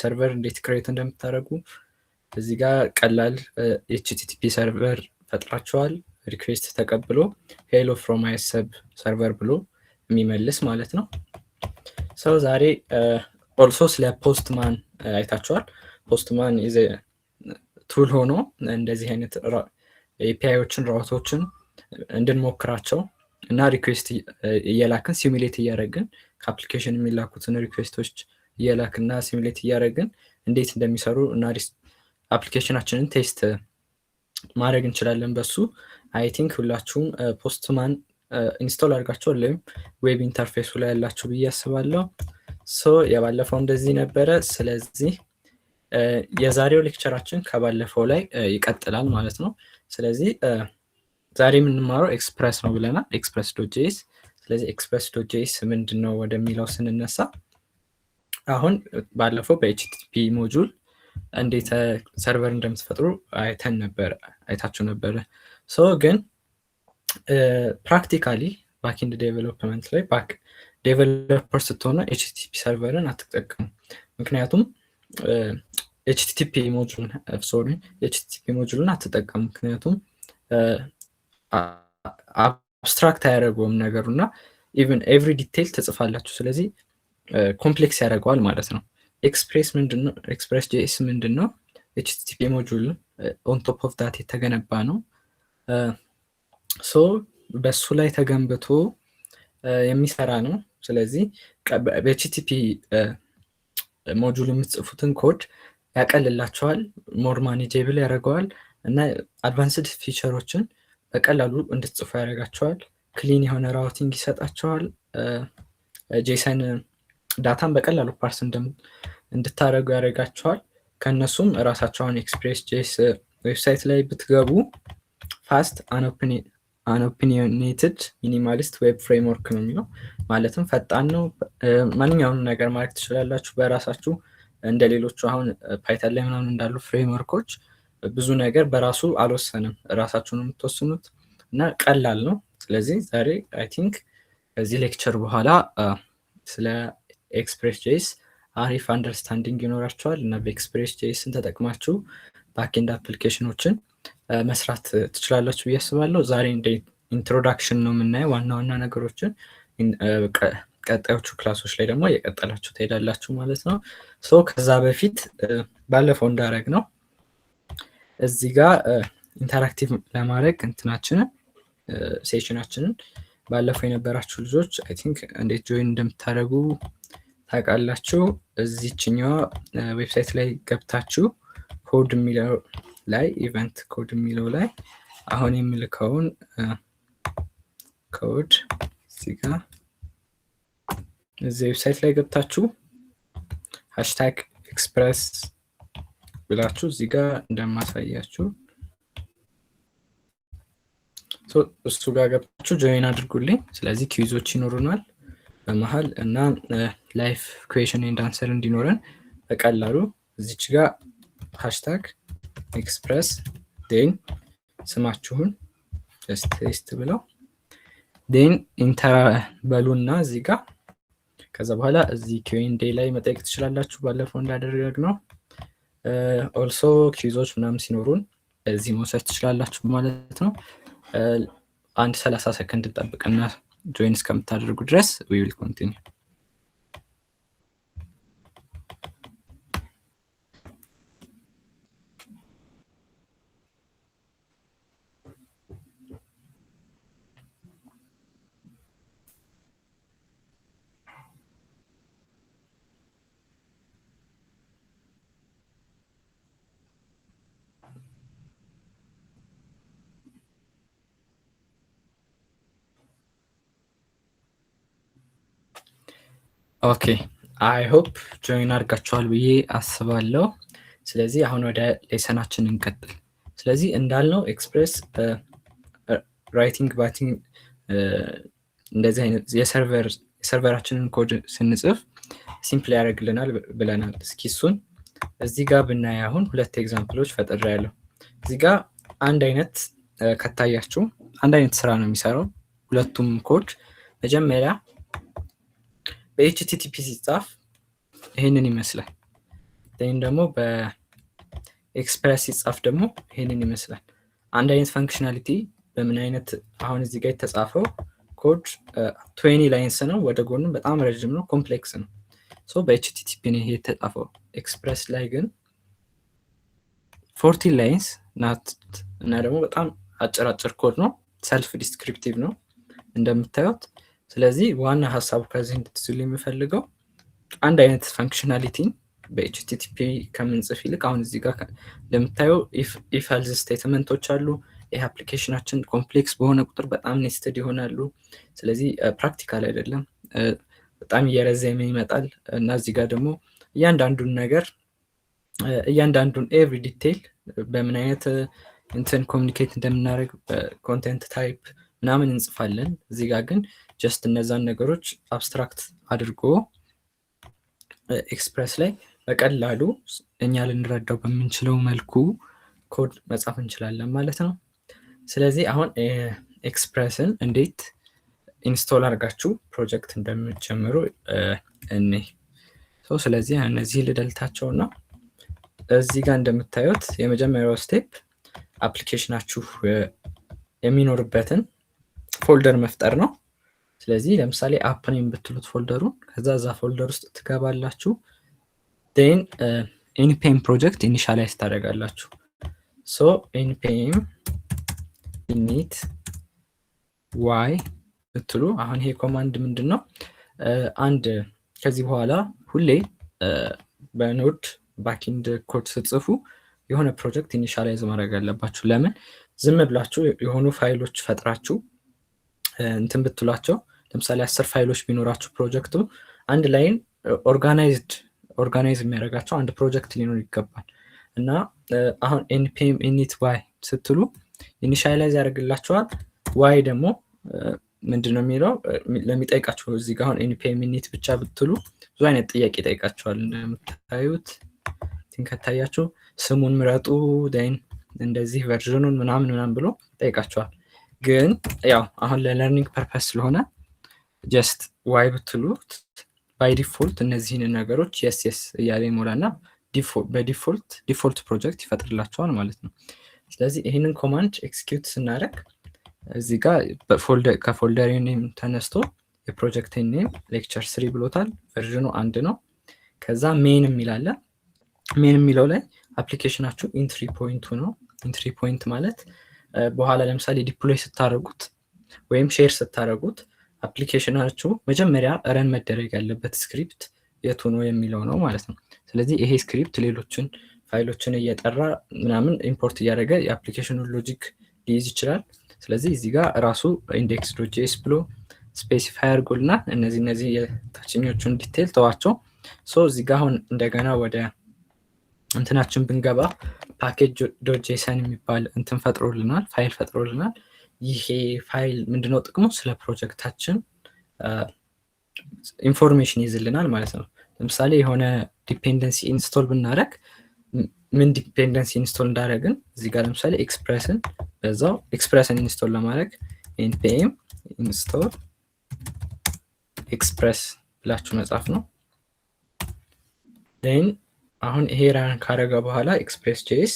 ሰርቨር እንዴት ክሬት እንደምታደርጉ እዚህ ጋር ቀላል ኤችቲቲፒ ሰርቨር ፈጥራችኋል። ሪኩዌስት ተቀብሎ ሄሎ ፍሮም ማይ ሰብ ሰርቨር ብሎ የሚመልስ ማለት ነው። ሰው ዛሬ ኦልሶ ስለ ፖስትማን አይታችኋል። ፖስትማን ኢዝ ቱል ሆኖ እንደዚህ አይነት ኤፒአይዎችን ራውቶችን እንድንሞክራቸው እና ሪኩዌስት እየላክን ሲሙሌት እያደረግን ከአፕሊኬሽን የሚላኩትን ሪኩዌስቶች እየላክና ሲሙሌት እያደረግን እንዴት እንደሚሰሩ እና አፕሊኬሽናችንን ቴስት ማድረግ እንችላለን በሱ። አይ ቲንክ ሁላችሁም ፖስትማን ኢንስቶል አድርጋችኋል ወይም ዌብ ኢንተርፌሱ ላይ ያላችሁ ብዬ አስባለሁ። ሶ የባለፈው እንደዚህ ነበረ። ስለዚህ የዛሬው ሌክቸራችን ከባለፈው ላይ ይቀጥላል ማለት ነው። ስለዚህ ዛሬ የምንማረው ኤክስፕረስ ነው ብለናል፣ ኤክስፕረስ ዶት ጄኤስ። ስለዚህ ኤክስፕረስ ዶት ጄኤስ ምንድን ነው ወደሚለው ስንነሳ አሁን ባለፈው በኤችቲቲፒ ሞጁል እንዴት ሰርቨር እንደምትፈጥሩ አይታችሁ ነበረ። ሶ ግን ፕራክቲካሊ ባክኢንድ ዴቨሎፕመንት ላይ ዴቨሎፐር ስትሆኑ ኤችቲቲፒ ሰርቨርን አትጠቀሙ። ምክንያቱም ኤችቲቲፒ ሞጁልን አትጠቀሙ። ምክንያቱም አብስትራክት አያደርገውም ነገሩ እና ኢቨን ኤቭሪ ዲቴይል ትጽፋላችሁ። ስለዚህ ኮምፕሌክስ ያደርገዋል ማለት ነው። ኤክስፕረስ ጄኤስ ምንድን ነው? ኤችቲቲፒ ሞጁል ኦን ቶፕ ኦፍ ዳት የተገነባ ነው። ሶ በሱ ላይ ተገንብቶ የሚሰራ ነው። ስለዚህ በኤችቲቲፒ ሞጁል የምትጽፉትን ኮድ ያቀልላቸዋል፣ ሞር ማኔጀብል ያደርገዋል እና አድቫንስድ ፊቸሮችን በቀላሉ እንድትጽፉ ያደርጋቸዋል። ክሊን የሆነ ራውቲንግ ይሰጣቸዋል። ጄሰን ዳታን በቀላሉ ፓርስ እንድታደርጉ ያደርጋቸዋል። ከእነሱም ራሳቸውን ኤክስፕሬስ ጄኤስ ዌብሳይት ላይ ብትገቡ ፋስት አንኦፒኒዮኔትድ ሚኒማሊስት ዌብ ፍሬምወርክ ነው የሚለው። ማለትም ፈጣን ነው። ማንኛውንም ነገር ማድረግ ትችላላችሁ በራሳችሁ። እንደ ሌሎቹ አሁን ፓይተን ላይ ምናምን እንዳሉ ፍሬምወርኮች ብዙ ነገር በራሱ አልወሰንም፣ ራሳችሁን የምትወስኑት እና ቀላል ነው። ስለዚህ ዛሬ አይ ቲንክ ከዚህ ሌክቸር በኋላ ስለ ኤክስፕሬስ ጄኤስ አሪፍ አንደርስታንዲንግ ይኖራቸዋል እና በኤክስፕሬስ ጄኤስን ተጠቅማችሁ ባክኤንድ አፕሊኬሽኖችን መስራት ትችላላችሁ ብዬ አስባለሁ። ዛሬ እንደ ኢንትሮዳክሽን ነው የምናየው ዋና ዋና ነገሮችን። ቀጣዮቹ ክላሶች ላይ ደግሞ እየቀጠላችሁ ትሄዳላችሁ ማለት ነው። ሶ ከዛ በፊት ባለፈው እንዳደረግ ነው እዚህ ጋር ኢንተራክቲቭ ለማድረግ እንትናችንን ሴሽናችንን ባለፈው የነበራችሁ ልጆች አይ ቲንክ እንዴት ጆይን እንደምታደርጉ ታውቃላችሁ። እዚችኛዋ ዌብሳይት ላይ ገብታችሁ ኮድ የሚለው ላይ ኢቨንት ኮድ የሚለው ላይ አሁን የምልከውን ኮድ እዚህ ጋር እዚህ ዌብሳይት ላይ ገብታችሁ ሃሽታግ ኤክስፕረስ ብላችሁ እዚህ ጋር እንደማሳያችሁ እሱ ጋር ገብታችሁ ጆይን አድርጉልኝ። ስለዚህ ኪዊዞች ይኖሩናል በመሀል እና ላይፍ ኩዌሽን ኤንድ አንሰር እንዲኖረን በቀላሉ እዚች ጋር ሃሽታግ ኤክስፕረስ ዴን ስማችሁን ቴስት ብለው ዴን ኢንተር በሉና እዚህ ጋር ከዛ በኋላ እዚህ ኪዩኤንዴ ላይ መጠየቅ ትችላላችሁ ባለፈው እንዳደረግ ነው። ኦልሶ ኪዞች ምናምን ሲኖሩን እዚህ መውሰድ ትችላላችሁ ማለት ነው። አንድ 30 ሰከንድ ጠብቅና ጆይን እስከምታደርጉ ድረስ we will continue። ኦኬ አይ ሆፕ ጆይን አድርጋችኋል ብዬ አስባለሁ። ስለዚህ አሁን ወደ ሌሰናችን እንቀጥል። ስለዚህ እንዳልነው ኤክስፕሬስ ራይቲንግ ባቲንግ እንደዚህ አይነት የሰርቨራችንን ኮድ ስንጽፍ ሲምፕል ያደርግልናል ብለናል። እስኪ እሱን እዚህ ጋር ብናይ አሁን ሁለት ኤግዛምፕሎች ፈጥሬያለሁ። እዚህ ጋር አንድ አይነት ከታያችሁ አንድ አይነት ስራ ነው የሚሰራው ሁለቱም ኮድ። መጀመሪያ በኤችቲቲፒ ሲጻፍ ይሄንን ይመስላል። ይህን ደግሞ በኤክስፕረስ ሲጻፍ ደግሞ ይሄንን ይመስላል። አንድ አይነት ፈንክሽናሊቲ በምን አይነት አሁን እዚህ ጋር የተጻፈው ኮድ 20 ላይንስ ነው፣ ወደ ጎንም በጣም ረጅም ነው፣ ኮምፕሌክስ ነው። በኤችቲቲፒ ነው ይሄ የተጻፈው። ኤክስፕረስ ላይ ግን 14 ላይንስ ናት እና ደግሞ በጣም አጭር ኮድ ነው፣ ሰልፍ ዲስክሪፕቲቭ ነው እንደምታዩት። ስለዚህ ዋና ሀሳቡ ከዚህ እንድትስሉ የሚፈልገው አንድ አይነት ፈንክሽናሊቲን በኤችቲቲፒ ከምንጽፍ ይልቅ አሁን እዚህ ጋር ለምታየው ኢፍ ኤልዝ ስቴትመንቶች አሉ። ይህ አፕሊኬሽናችን ኮምፕሌክስ በሆነ ቁጥር በጣም ኔስትድ ይሆናሉ። ስለዚህ ፕራክቲካል አይደለም፣ በጣም እየረዘመ ይመጣል እና እዚህ ጋር ደግሞ እያንዳንዱን ነገር እያንዳንዱን ኤቭሪ ዲቴይል በምን አይነት እንትን ኮሚኒኬት እንደምናደርግ በኮንቴንት ታይፕ ምናምን እንጽፋለን። እዚህ ጋር ግን ጀስት እነዛን ነገሮች አብስትራክት አድርጎ ኤክስፕረስ ላይ በቀላሉ እኛ ልንረዳው በምንችለው መልኩ ኮድ መጻፍ እንችላለን ማለት ነው። ስለዚህ አሁን ኤክስፕረስን እንዴት ኢንስቶል አድርጋችሁ ፕሮጀክት እንደምትጀምሩ እኔ ስለዚህ እነዚህ ልደልታቸው ነው። እዚህ ጋር እንደምታዩት የመጀመሪያው ስቴፕ አፕሊኬሽናችሁ የሚኖርበትን ፎልደር መፍጠር ነው። ስለዚህ ለምሳሌ አፕን የምትሉት ፎልደሩን ከዛ እዛ ፎልደር ውስጥ ትገባላችሁ። ን ኤንፒኤም ፕሮጀክት ኢኒሻላይዝ ታደርጋላችሁ። ኤንፒኤም ኢኒት ዋይ ብትሉ አሁን ይሄ ኮማንድ ምንድን ነው? አንድ ከዚህ በኋላ ሁሌ በኖድ ባክኢንድ ኮድ ስትጽፉ የሆነ ፕሮጀክት ኢኒሻላይዝ ማድረግ አለባችሁ። ለምን ዝም ብላችሁ የሆኑ ፋይሎች ፈጥራችሁ እንትን ብትሏቸው፣ ለምሳሌ 10 ፋይሎች ቢኖራችሁ ፕሮጀክቱ አንድ ላይን ኦርጋናይዝ የሚያደርጋቸው አንድ ፕሮጀክት ሊኖር ይገባል እና አሁን ኤንፒኤም ኢኒት ዋይ ስትሉ ኢኒሻላይዝ ያደርግላችኋል። ዋይ ደግሞ ምንድነው የሚለው ለሚጠይቃችሁ እዚህ ጋር አሁን ኤንፒኤም ኢኒት ብቻ ብትሉ ብዙ አይነት ጥያቄ ይጠይቃችኋል። እንደምታዩት ከታያችሁ ስሙን ምረጡ ን እንደዚህ ቨርዥኑን ምናምን ብሎ ጠይቃችኋል። ግን ያው አሁን ለለርኒንግ ፐርፐስ ስለሆነ ጀስት ዋይ ብትሉት ባይ ዲፎልት እነዚህን ነገሮች የስ እያለ ይሞላና በዲፎልት ፕሮጀክት ይፈጥርላቸዋል ማለት ነው። ስለዚህ ይህንን ኮማንድ ኤክስኪዩት ስናደርግ እዚህ ጋር ከፎልደር ኔም ተነስቶ የፕሮጀክት ኔም ሌክቸር 3 ብሎታል። ቨርዥኑ 1 ነው። ከዛ ሜን የሚላለ ሜን የሚለው ላይ አፕሊኬሽናችሁ ኢንትሪ ፖይንቱ ነው። ኢንትሪ ፖይንት ማለት በኋላ ለምሳሌ ዲፕሎይ ስታደርጉት ወይም ሼር ስታደርጉት አፕሊኬሽናችሁ መጀመሪያ ረን መደረግ ያለበት ስክሪፕት የቱ ነው የሚለው ነው ማለት ነው። ስለዚህ ይሄ ስክሪፕት ሌሎችን ፋይሎችን እየጠራ ምናምን ኢምፖርት እያደረገ የአፕሊኬሽኑን ሎጂክ ሊይዝ ይችላል። ስለዚህ እዚህ ጋር ራሱ ኢንዴክስ ዶት ጄኤስ ብሎ ስፔሲፋይ አድርጎልና እነዚህ የታችኞቹን ዲቴይል ተዋቸው። እዚህ ጋር አሁን እንደገና ወደ እንትናችን ብንገባ ፓኬጅ ዶት ጄሰን የሚባል እንትን ፈጥሮልናል፣ ፋይል ፈጥሮልናል። ይሄ ፋይል ምንድነው ጥቅሙ? ስለ ፕሮጀክታችን ኢንፎርሜሽን ይዝልናል ማለት ነው። ለምሳሌ የሆነ ዲፔንደንሲ ኢንስቶል ብናደረግ ምን ዲፔንደንሲ ኢንስቶል እንዳደረግን እዚህ ጋር ለምሳሌ ኤክስፕረስን በዛው ኤክስፕረስን ኢንስቶል ለማድረግ npm ኢንስቶል ኤክስፕረስ ብላችሁ መጻፍ ነው። ን አሁን ይሄ ራን ካረገ በኋላ ኤክስፕሬስ ጄኤስ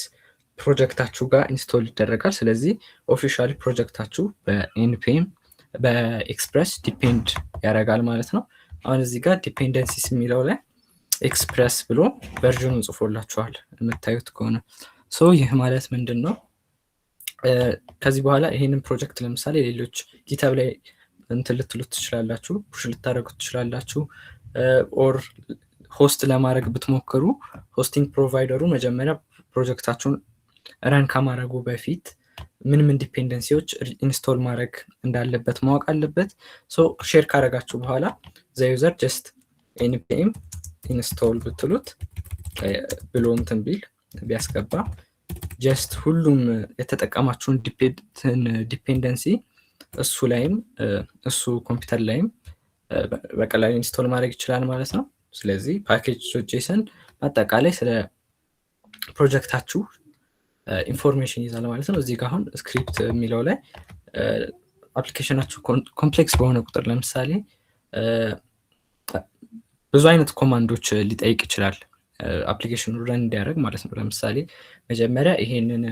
ፕሮጀክታችሁ ጋር ኢንስቶል ይደረጋል። ስለዚህ ኦፊሻሊ ፕሮጀክታችሁ በnpm በኤክስፕረስ ዲፔንድ ያደርጋል ማለት ነው። አሁን እዚህ ጋር ዲፔንደንሲስ የሚለው ላይ ኤክስፕረስ ብሎ ቨርዥኑን ጽፎላችኋል የምታዩት ከሆነ። ይህ ማለት ምንድን ነው? ከዚህ በኋላ ይሄንን ፕሮጀክት ለምሳሌ ሌሎች ጊታብ ላይ እንትን ልትሉት ትችላላችሁ፣ ፑሽ ልታደረጉት ትችላላችሁ። ኦር ሆስት ለማድረግ ብትሞክሩ ሆስቲንግ ፕሮቫይደሩ መጀመሪያ ፕሮጀክታችሁን ረን ከማድረጉ በፊት ምን ዲፔንደንሲዎች ኢንስቶል ማድረግ እንዳለበት ማወቅ አለበት። ሼር ካደረጋችሁ በኋላ ዘዩዘር ጀስት npm ኢንስቶል ብትሉት ብሎ እንትን ቢል ቢያስገባ ጀስት ሁሉም የተጠቀማችሁን ዲፔንደንሲ እሱ ላይም እሱ ኮምፒውተር ላይም በቀላሉ ኢንስቶል ማድረግ ይችላል ማለት ነው። ስለዚህ ፓኬጅ ጄሰን አጠቃላይ ስለ ፕሮጀክታችሁ ኢንፎርሜሽን ይዛል ማለት ነው። እዚህ ጋር አሁን ስክሪፕት የሚለው ላይ አፕሊኬሽናችሁ ኮምፕሌክስ በሆነ ቁጥር ለምሳሌ ብዙ አይነት ኮማንዶች ሊጠይቅ ይችላል። አፕሊኬሽኑ ረን እንዲያደርግ ማለት ነው። ለምሳሌ መጀመሪያ ይሄንን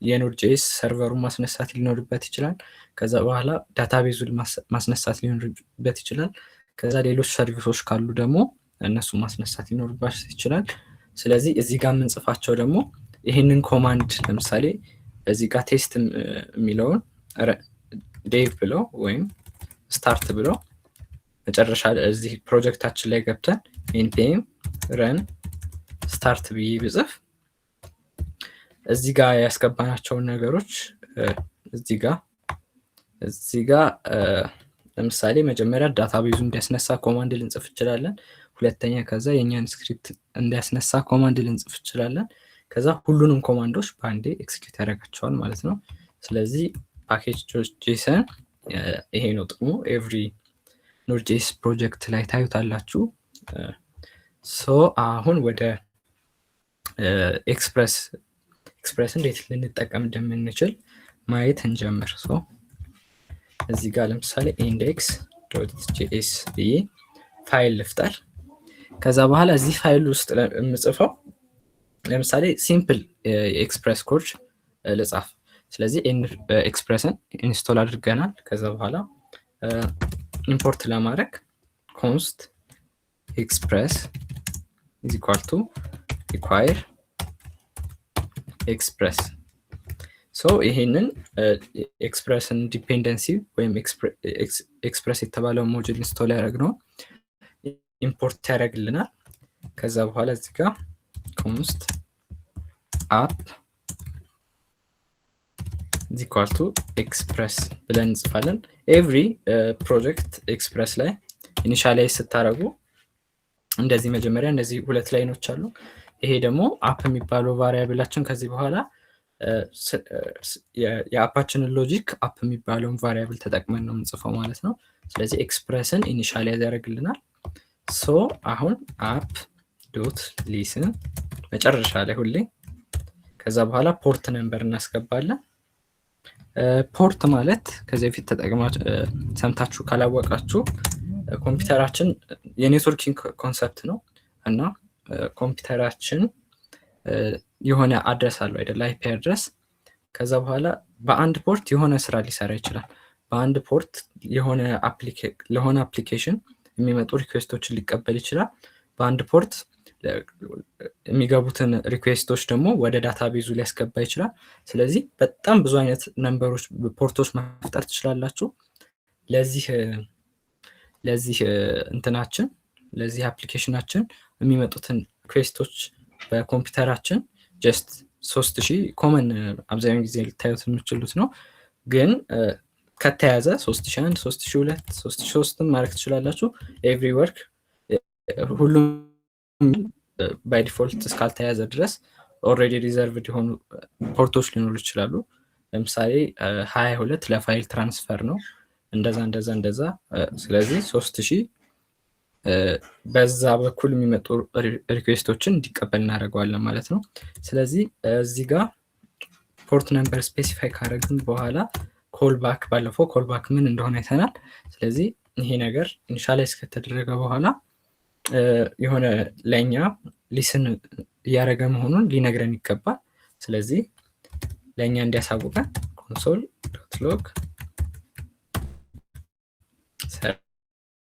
የኖድ ጄኤስ ሰርቨሩን ማስነሳት ሊኖርበት ይችላል። ከዛ በኋላ ዳታቤዙን ማስነሳት ሊኖርበት ይችላል። ከዛ ሌሎች ሰርቪሶች ካሉ ደግሞ እነሱ ማስነሳት ሊኖርበት ይችላል። ስለዚህ እዚህ ጋር የምንጽፋቸው ደግሞ ይሄንን ኮማንድ ለምሳሌ እዚህ ጋር ቴስት የሚለውን ዴቭ ብለው ወይም ስታርት ብለው መጨረሻ እዚህ ፕሮጀክታችን ላይ ገብተን npm run ስታርት ብዬ ብጽፍ እዚህ ጋር ያስገባናቸውን ነገሮች እዚህ ጋር ለምሳሌ መጀመሪያ ዳታቤዙ እንዲያስነሳ ኮማንድ ልንጽፍ እንችላለን። ሁለተኛ ከዛ የኛን ስክሪፕት እንዲያስነሳ ኮማንድ ልንጽፍ እንችላለን። ከዛ ሁሉንም ኮማንዶች በአንዴ ኤክስኪዩት ያደርጋቸዋል ማለት ነው። ስለዚህ ፓኬጅ ጄሰን ይሄ ነው ጥቅሙ። ኤቭሪ ኖድ.js ፕሮጀክት ላይ ታዩታላችሁ። ሶ አሁን ወደ ኤክስፕረስ እንዴት ልንጠቀም እንደምንችል ማየት እንጀምር። ሶ እዚህ ጋር ለምሳሌ index.js ብዬ ፋይል ልፍጠር። ከዛ በኋላ እዚህ ፋይል ውስጥ የምጽፈው ለምሳሌ ሲምፕል የኤክስፕረስ ኮድ ልጻፍ። ስለዚህ ኤክስፕረስን ኢንስቶል አድርገናል። ከዛ በኋላ ኢምፖርት ለማድረግ ኮንስት ኤክስፕረስ is equal to require express ሶ ይሄንን ኤክስፕረስን ዲፔንደንሲ ወይም ኤክስፕረስ የተባለው ሞጁል ኢንስቶል ያደረግነው ኢምፖርት ያደርግልናል። ከዛ በኋላ እዚህ ጋር ኮንስት አፕ is equal to express ብለን እንጽፋለን። ኤቭሪ ፕሮጀክት ኤክስፕረስ ላይ ኢኒሻላይዝ ስታደርጉ እንደዚህ መጀመሪያ እነዚህ ሁለት ላይኖች አሉ። ይሄ ደግሞ አፕ የሚባለው ቫሪያብላችን ከዚህ በኋላ የአፓችንን ሎጂክ አፕ የሚባለውን ቫሪያብል ተጠቅመን ነው የምንጽፈው ማለት ነው። ስለዚህ ኤክስፕረስን ኢኒሻላይዝ ያደርግልናል። ሶ አሁን አፕ ዶት ሊስን መጨረሻ ላይ ሁሌ ከዛ በኋላ ፖርት ነምበር እናስገባለን። ፖርት ማለት ከዚህ በፊት ሰምታችሁ ካላወቃችሁ ኮምፒውተራችን የኔትወርኪንግ ኮንሰፕት ነው እና ኮምፒውተራችን የሆነ አድረስ አለው አይደል? አይፒ አድረስ። ከዛ በኋላ በአንድ ፖርት የሆነ ስራ ሊሰራ ይችላል። በአንድ ፖርት ለሆነ አፕሊኬሽን የሚመጡ ሪኩዌስቶችን ሊቀበል ይችላል። በአንድ ፖርት የሚገቡትን ሪኩዌስቶች ደግሞ ወደ ዳታቤዙ ሊያስገባ ይችላል። ስለዚህ በጣም ብዙ አይነት ነምበሮች ፖርቶች መፍጠር ትችላላችሁ። ለዚህ እንትናችን ለዚህ አፕሊኬሽናችን የሚመጡትን ሪኩዌስቶች በኮምፒውተራችን ጀስት 3000 ኮመን አብዛኛውን ጊዜ ልታዩት የምችሉት ነው። ግን ከተያዘ 3001 3002 3003 ማድረግ ትችላላችሁ። ኤቭሪ ወርክ ሁሉም ባይ ዲፎልት እስካልተያዘ ድረስ ኦልሬዲ ሪዘርቭድ የሆኑ ፖርቶች ሊኖሩ ይችላሉ። ለምሳሌ 22 ለፋይል ትራንስፈር ነው። እንደዛ ስለዚህ 3000 በዛ በኩል የሚመጡ ሪኩዌስቶችን እንዲቀበል እናደርገዋለን ማለት ነው። ስለዚህ እዚህ ጋር ፖርት ነምበር ስፔሲፋይ ካደረግን በኋላ ኮልባክ ባለፈው ኮልባክ ምን እንደሆነ አይተናል። ስለዚህ ይሄ ነገር ኢኒሻላይዝ ከተደረገ በኋላ የሆነ ለኛ ሊስን እያደረገ መሆኑን ሊነግረን ይገባል። ስለዚህ ለኛ እንዲያሳውቀን console.log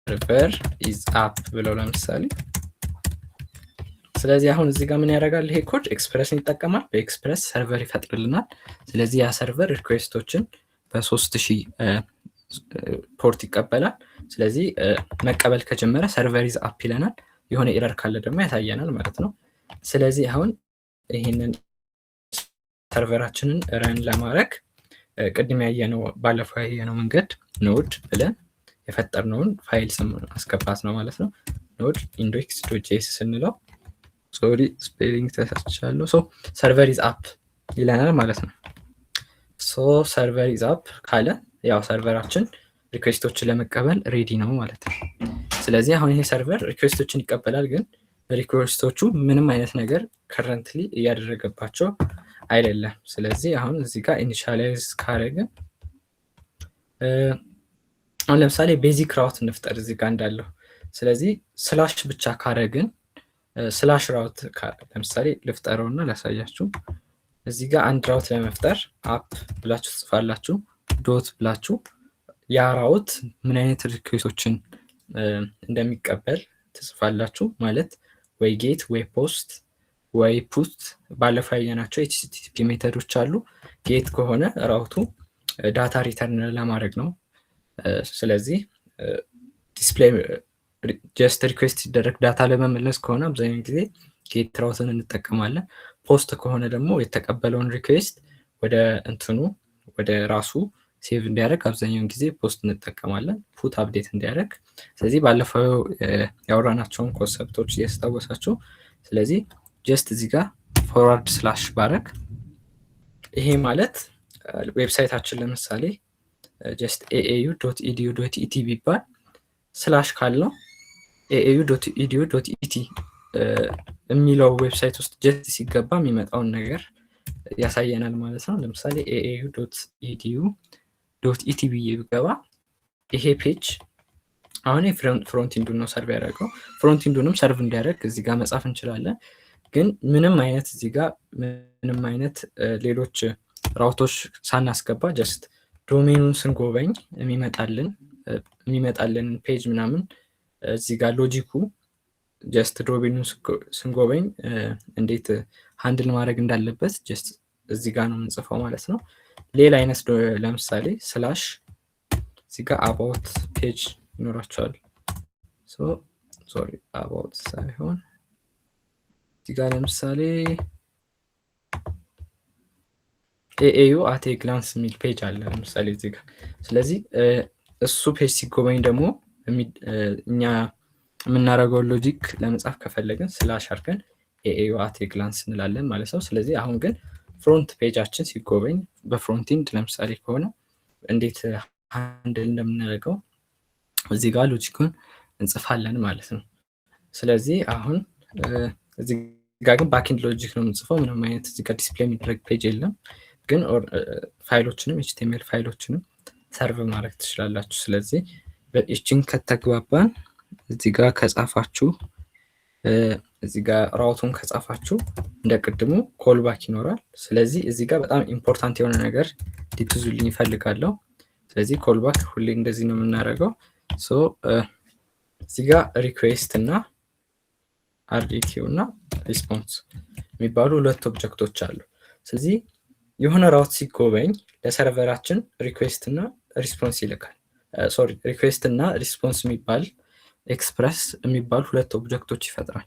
server is up ብለው ለምሳሌ። ስለዚህ አሁን እዚህ ጋር ምን ያደርጋል? ይሄ ኮድ ኤክስፕረስን ይጠቀማል። በኤክስፕረስ ሰርቨር ይፈጥርልናል። ስለዚህ ያ ሰርቨር ሪኩዌስቶችን በ3000 ፖርት ይቀበላል። ስለዚህ መቀበል ከጀመረ ሰርቨር ኢዝ አፕ ይለናል። የሆነ ኤረር ካለ ደግሞ ያሳየናል ማለት ነው። ስለዚህ አሁን ይሄንን ሰርቨራችንን ረን ለማድረግ ቅድም ያየነው ባለፈው ያየነው መንገድ ኖድ ብለን የፈጠርነውን ፋይል ስም አስገባት ነው ማለት ነው። ኖድ index.js ስንለው ሶሪ ስፔሊንግ ተሳስቻለሁ። ሶ ሰርቨር ኢዝ አፕ ይለናል ማለት ነው። ሶ ሰርቨር ኢዝ አፕ ካለ ያው ሰርቨራችን ሪኩዌስቶችን ለመቀበል ሬዲ ነው ማለት ነው። ስለዚህ አሁን ይሄ ሰርቨር ሪኩዌስቶችን ይቀበላል፣ ግን ሪኩዌስቶቹ ምንም አይነት ነገር ከረንትሊ እያደረገባቸው አይደለም። ስለዚህ አሁን እዚህ ጋር ኢኒሻላይዝ ካደረግን አሁን ለምሳሌ ቤዚክ ራውት እንፍጠር እዚህ ጋር እንዳለው። ስለዚህ ስላሽ ብቻ ካደረግን ስላሽ ራውት ለምሳሌ ልፍጠረው እና ላሳያችሁ። እዚህ ጋር አንድ ራውት ለመፍጠር አፕ ብላችሁ ትጽፋላችሁ፣ ዶት ብላችሁ ያ ራውት ምን አይነት ሪኩዌስቶችን እንደሚቀበል ትጽፋላችሁ። ማለት ወይ ጌት ወይ ፖስት ወይ ፑት። ባለፈው ያየናቸው ኤችቲቲፒ ሜተዶች አሉ። ጌት ከሆነ ራውቱ ዳታ ሪተርን ለማድረግ ነው። ስለዚህ ዲስፕሌይ ጀስት ሪኩዌስት ሲደረግ ዳታ ለመመለስ ከሆነ አብዛኛውን ጊዜ ጌት ራውትን እንጠቀማለን። ፖስት ከሆነ ደግሞ የተቀበለውን ሪኩዌስት ወደ እንትኑ ወደ ራሱ ሴቭ እንዲያደርግ አብዛኛውን ጊዜ ፖስት እንጠቀማለን፣ ፑት አፕዴት እንዲያደርግ። ስለዚህ ባለፈው ያወራናቸውን ኮንሰፕቶች እያስታወሳችሁ፣ ስለዚህ ጀስት እዚህ ጋር ፎርዋርድ ስላሽ ባረግ ይሄ ማለት ዌብሳይታችን ለምሳሌ ጀስት aau.edu.et ቢባል ስላሽ ካለው aau.edu.et የሚለው ዌብሳይት ውስጥ ጀስት ሲገባ የሚመጣውን ነገር ያሳየናል ማለት ነው። ለምሳሌ aau.edu.et ብዬ ብገባ ይሄ ፔጅ አሁን ፍሮንት ኢንዱን ነው ሰርቭ ያደረገው። ፍሮንት ኢንዱንም ሰርቭ እንዲያደርግ እዚህ ጋር መጻፍ እንችላለን። ግን ምንም አይነት እዚህ ጋር ምንም አይነት ሌሎች ራውቶች ሳናስገባ ጀስት ዶሜኑን ስንጎበኝ የሚመጣልን ፔጅ ምናምን እዚህ ጋር ሎጂኩ ጀስት ዶሜኑን ስንጎበኝ እንዴት ሃንድል ማድረግ እንዳለበት ጀስት እዚህ ጋር ነው የምንጽፈው ማለት ነው። ሌላ አይነት ለምሳሌ ስላሽ እዚህ ጋር አባውት ፔጅ ይኖራቸዋል። ሶሪ አባውት ሳይሆን እዚህ ጋር ለምሳሌ aau@glance የሚል ፔጅ አለ ለምሳሌ እዚህ ጋር። ስለዚህ እሱ ፔጅ ሲጎበኝ ደግሞ እኛ የምናደርገውን ሎጂክ ለመጻፍ ከፈለግን ስላሽ አድርገን aau@glance እንላለን ማለት ነው። ስለዚህ አሁን ግን ፍሮንት ፔጃችን ሲጎበኝ በፍሮንት ኢንድ ለምሳሌ ከሆነ እንዴት ሃንድል እንደምናደርገው እዚህ ጋር ሎጂኩን እንጽፋለን ማለት ነው። ስለዚህ አሁን እዚህ ጋር ግን ባክኤንድ ሎጂክ ነው የምንጽፈው። ምንም አይነት እዚህ ጋር ዲስፕሌይ የሚደረግ ፔጅ የለም። ግን ፋይሎችንም ኤችቲኤምኤል ፋይሎችንም ሰርቭ ማድረግ ትችላላችሁ። ስለዚህ በእችን ከተግባባን እዚህ ጋር ከጻፋችሁ እዚህ ጋር ራውቱን ከጻፋችሁ እንደ ቅድሙ ኮልባክ ይኖራል። ስለዚህ እዚህ ጋር በጣም ኢምፖርታንት የሆነ ነገር ሊትዙልኝ ይፈልጋለሁ። ስለዚህ ኮልባክ ሁሌ እንደዚህ ነው የምናደርገው። እዚህ ጋር ሪኩዌስት እና አርዲኪው እና ሪስፖንስ የሚባሉ ሁለት ኦብጀክቶች አሉ። ስለዚህ የሆነ ራውት ሲጎበኝ ለሰርቨራችን ሪኩዌስት እና ሪስፖንስ ይልካል። ሶሪ ሪኩዌስት እና ሪስፖንስ የሚባል ኤክስፕረስ የሚባሉ ሁለት ኦብጀክቶች ይፈጥራል።